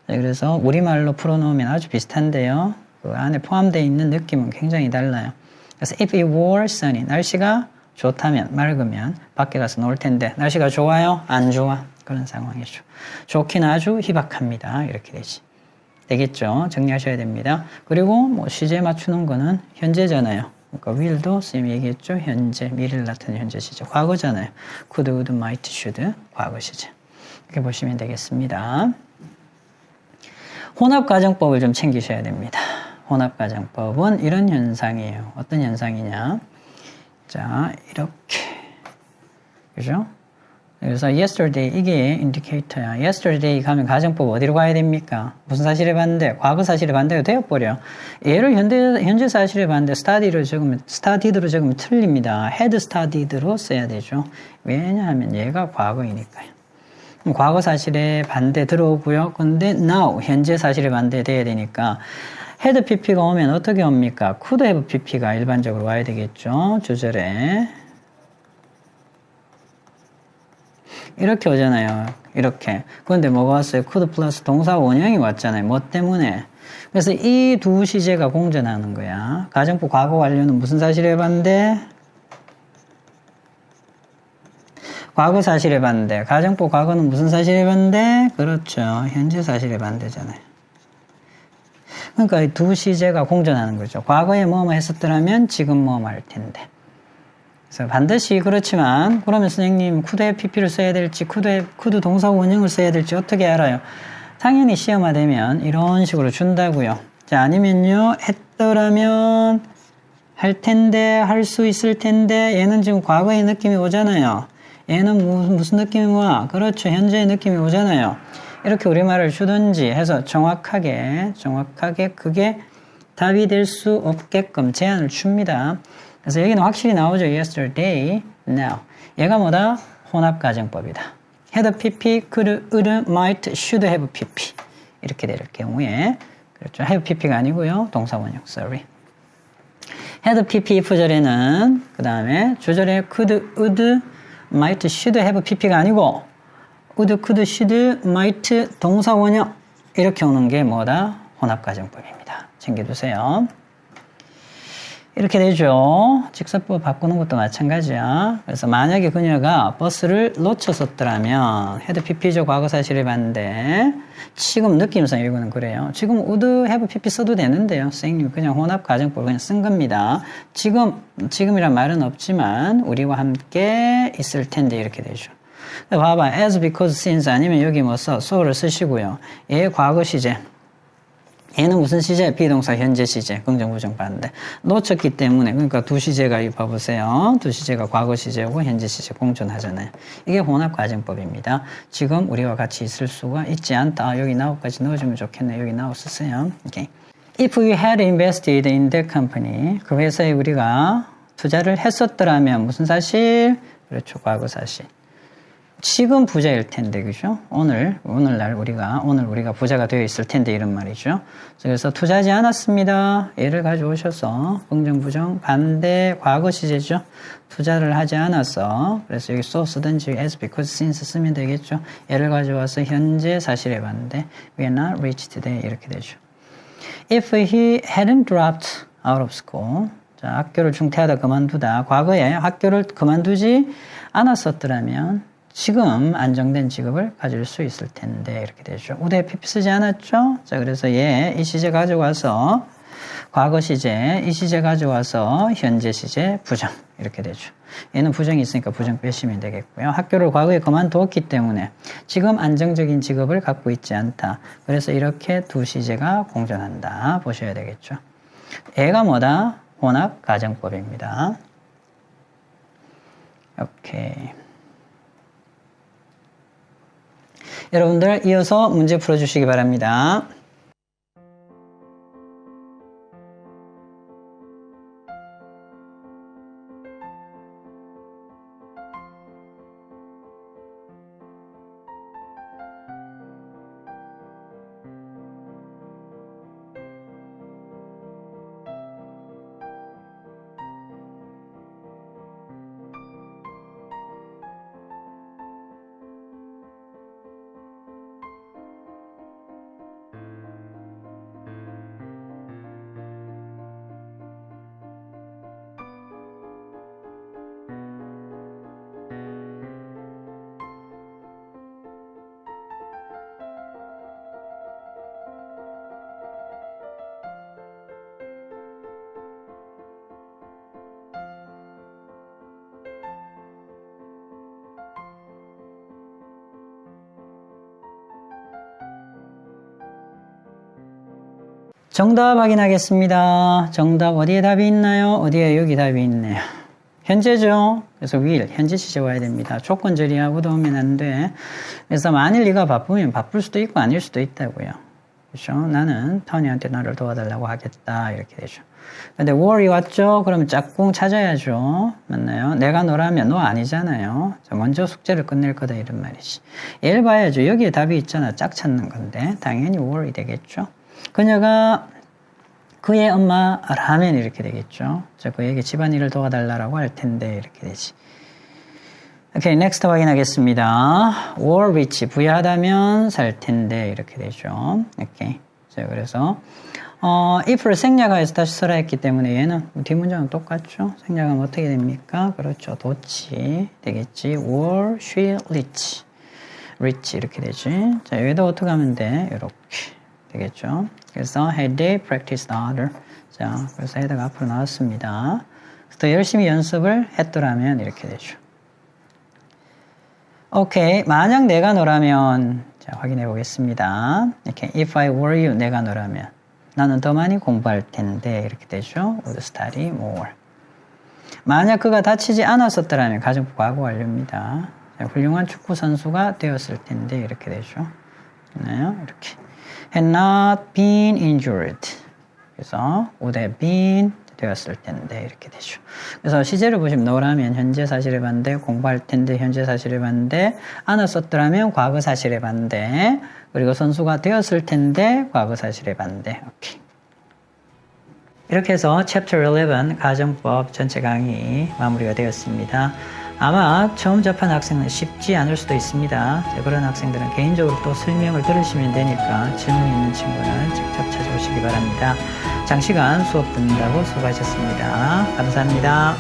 그래서 우리말로 풀어놓으면 아주 비슷한데요. 그 안에 포함되어 있는 느낌은 굉장히 달라요. 그래서 if it were sunny, 날씨가 좋다면, 맑으면 밖에 가서 놀 텐데 날씨가 좋아요? 안 좋아? 그런 상황이죠. 좋기는 아주 희박합니다. 이렇게 되겠죠. 정리하셔야 됩니다. 그리고 뭐 시제 맞추는 거는 현재잖아요. 그러니까 will도 쌤이 얘기했죠. 현재, 미래를 나타내는 현재 시제. 과거잖아요. could, would, might, should. 과거 시제. 이렇게 보시면 되겠습니다. 혼합가정법을 좀 챙기셔야 됩니다. 혼합가정법은 이런 현상이에요. 어떤 현상이냐? 자, 이렇게. 그죠? 그래서 yesterday 이게 인디케이터야. yesterday 가면 가정법 어디로 가야 됩니까? 무슨 사실에 반대? 과거 사실에 반대가 되어버려. 얘를 현재 사실에 반대 studied로 적으면 틀립니다. had studied로 써야 되죠. 왜냐하면 얘가 과거이니까요. 과거 사실에 반대 들어오고요. 근데 now 현재 사실에 반대 돼야 되니까 had pp가 오면 어떻게 옵니까? could have pp가 일반적으로 와야 되겠죠. 주절에 이렇게 오잖아요. 이렇게. 그런데 뭐가 왔어요? could 플러스 동사 원형이 왔잖아요. 뭐 때문에? 그래서 이 두 시제가 공존하는 거야. 가정법 과거 완료는 무슨 사실에 반대? 과거 사실에 반대. 가정법 과거는 무슨 사실에 반대? 그렇죠. 현재 사실에 반대잖아요. 그러니까 이 두 시제가 공존하는 거죠. 과거에 뭐뭐 했었더라면 지금 뭐뭐 할 텐데. 그래서 반드시 그렇지만 그러면 선생님 could pp를 써야 될지 could 동사 원형을 써야 될지 어떻게 알아요? 당연히 시험화 되면 이런 식으로 준다고요. 자, 아니면요 했더라면 할 텐데 할 수 있을 텐데 얘는 지금 과거의 느낌이 오잖아요. 얘는 무슨 느낌이 와? 그렇죠. 현재의 느낌이 오잖아요. 이렇게 우리말을 주든지 해서 정확하게 그게 답이 될 수 없게끔 제한을 줍니다. 그래서 여기는 확실히 나오죠. yesterday, now. 얘가 뭐다? 혼합가정법이다. had pp, could, would, might, should have pp. 이렇게 될 경우에 그렇죠. have pp가 아니고요. 동사원형, sorry. had pp 부절에는 그 다음에 주절에 could, would, might, should have pp가 아니고 would, could, should, might, 동사원형 이렇게 오는 게 뭐다? 혼합가정법입니다. 챙겨두세요. 이렇게 되죠. 직설법 바꾸는 것도 마찬가지야. 그래서 만약에 그녀가 버스를 놓쳤었더라면 had pp죠. 과거 사실에 반대. 지금 느낌상 이거는 그래요. 지금 would have pp 써도 되는데요. 선생님 그냥 혼합 가정법 그냥 쓴 겁니다. 지금이란 말은 없지만 우리와 함께 있을 텐데 이렇게 되죠. 봐봐. as, because, since 아니면 여기 뭐 써? so를 쓰시고요. 얘 과거 시제. 얘는 무슨 시제? 비동사 현재 시제. 긍정, 부정, 반대. 놓쳤기 때문에 그러니까 두 시제가 이 봐보세요. 두 시제가 과거 시제고 현재 시제 공존하잖아요. 이게 혼합가정법입니다. 지금 우리와 같이 있을 수가 있지 않다. 여기 now까지 넣어주면 좋겠네. 여기 now 쓰세요. 오케이. If we had invested in that company, 그 회사에 우리가 투자를 했었더라면 무슨 사실? 그렇죠. 과거 사실. 지금 부자일 텐데, 그죠? 오늘 우리가 부자가 되어 있을 텐데, 이런 말이죠. 그래서 투자하지 않았습니다. 얘를 가져오셔서, 긍정, 부정, 반대, 과거 시제죠. 투자를 하지 않았어. 그래서 여기 so 쓰든지 as, because, since 쓰면 되겠죠. 얘를 가져와서 현재 사실에 반대. We are not rich today. 이렇게 되죠. If he hadn't dropped out of school. 자, 학교를 중퇴하다 그만두다. 과거에 학교를 그만두지 않았었더라면, 지금 안정된 직업을 가질 수 있을 텐데 이렇게 되죠. would have pp 쓰지 않았죠? 자, 그래서 이 시제 가져와서 과거 시제, 이 시제 가져와서 현재 시제 부정 이렇게 되죠. 얘는 부정이 있으니까 부정 빼시면 되겠고요. 학교를 과거에 그만두었기 때문에 지금 안정적인 직업을 갖고 있지 않다. 그래서 이렇게 두 시제가 공존한다. 보셔야 되겠죠. 얘가 뭐다? 혼합 가정법입니다. 오케이. 여러분들 이어서 문제 풀어주시기 바랍니다. 정답 확인하겠습니다. 정답 어디에 답이 있나요? 어디에? 여기 답이 있네요. 현재죠. 그래서 will, 현재 시제 와야 됩니다. 조건절이하고도 오면 안 돼. 그래서 만일 네가 바쁘면 바쁠 수도 있고 아닐 수도 있다고요. 그렇죠? 나는 타운이한테 나를 도와달라고 하겠다. 이렇게 되죠. 근데 worry 왔죠? 그러면 짝꿍 찾아야죠. 맞나요? 내가 너라면 너 아니잖아요. 자, 먼저 숙제를 끝낼 거다 이런 말이지. 얘를 봐야죠. 여기에 답이 있잖아. 짝 찾는 건데 당연히 worry 되겠죠. 그녀가 그의 엄마라면 이렇게 되겠죠. 자, 그에게 집안일을 도와달라고 할 텐데 이렇게 되지. 오케이, next 확인하겠습니다. were rich, 부유하다면 살 텐데 이렇게 되죠. 오케이. 자, 그래서 if를 생략하여서 다시 써라 했기 때문에 얘는 뒷문장은 똑같죠. 생략하면 어떻게 됩니까? 그렇죠. 도치 되겠지. were she rich, rich 이렇게 되지. 자, 여기다 어떻게 하면 돼? 이렇게 되겠죠. 그래서 had they practiced harder. 자, 그래서 해다가 앞으로 나왔습니다. 더 열심히 연습을 했더라면 이렇게 되죠. 오케이. 만약 내가 너라면, 자, 확인해 보겠습니다. 이렇게, if I were you, 내가 너라면. 나는 더 많이 공부할 텐데, 이렇게 되죠. would study more. 만약 그가 다치지 않았었더라면, 가정법 과거 완료입니다. 자, 훌륭한 축구 선수가 되었을 텐데, 이렇게 되죠. 됐나요? 이렇게. had not been injured. 그래서, would have been 되었을 텐데 이렇게 되죠. 그래서 시제를 보시면 너라면 현재 사실의 반대, 공부할 텐데 현재 사실의 반대, 않았었더라면 과거 사실의 반대, 그리고 선수가 되었을 텐데 과거 사실의 반대. 오케이. 이렇게 해서 Chapter 11 가정법 전체 강의 마무리가 되었습니다. 아마 처음 접한 학생은 쉽지 않을 수도 있습니다. 그런 학생들은 개인적으로 또 설명을 들으시면 되니까 질문 있는 친구는 직접 찾아오시기 바랍니다. 장시간 수업 듣는다고 수고하셨습니다. 감사합니다.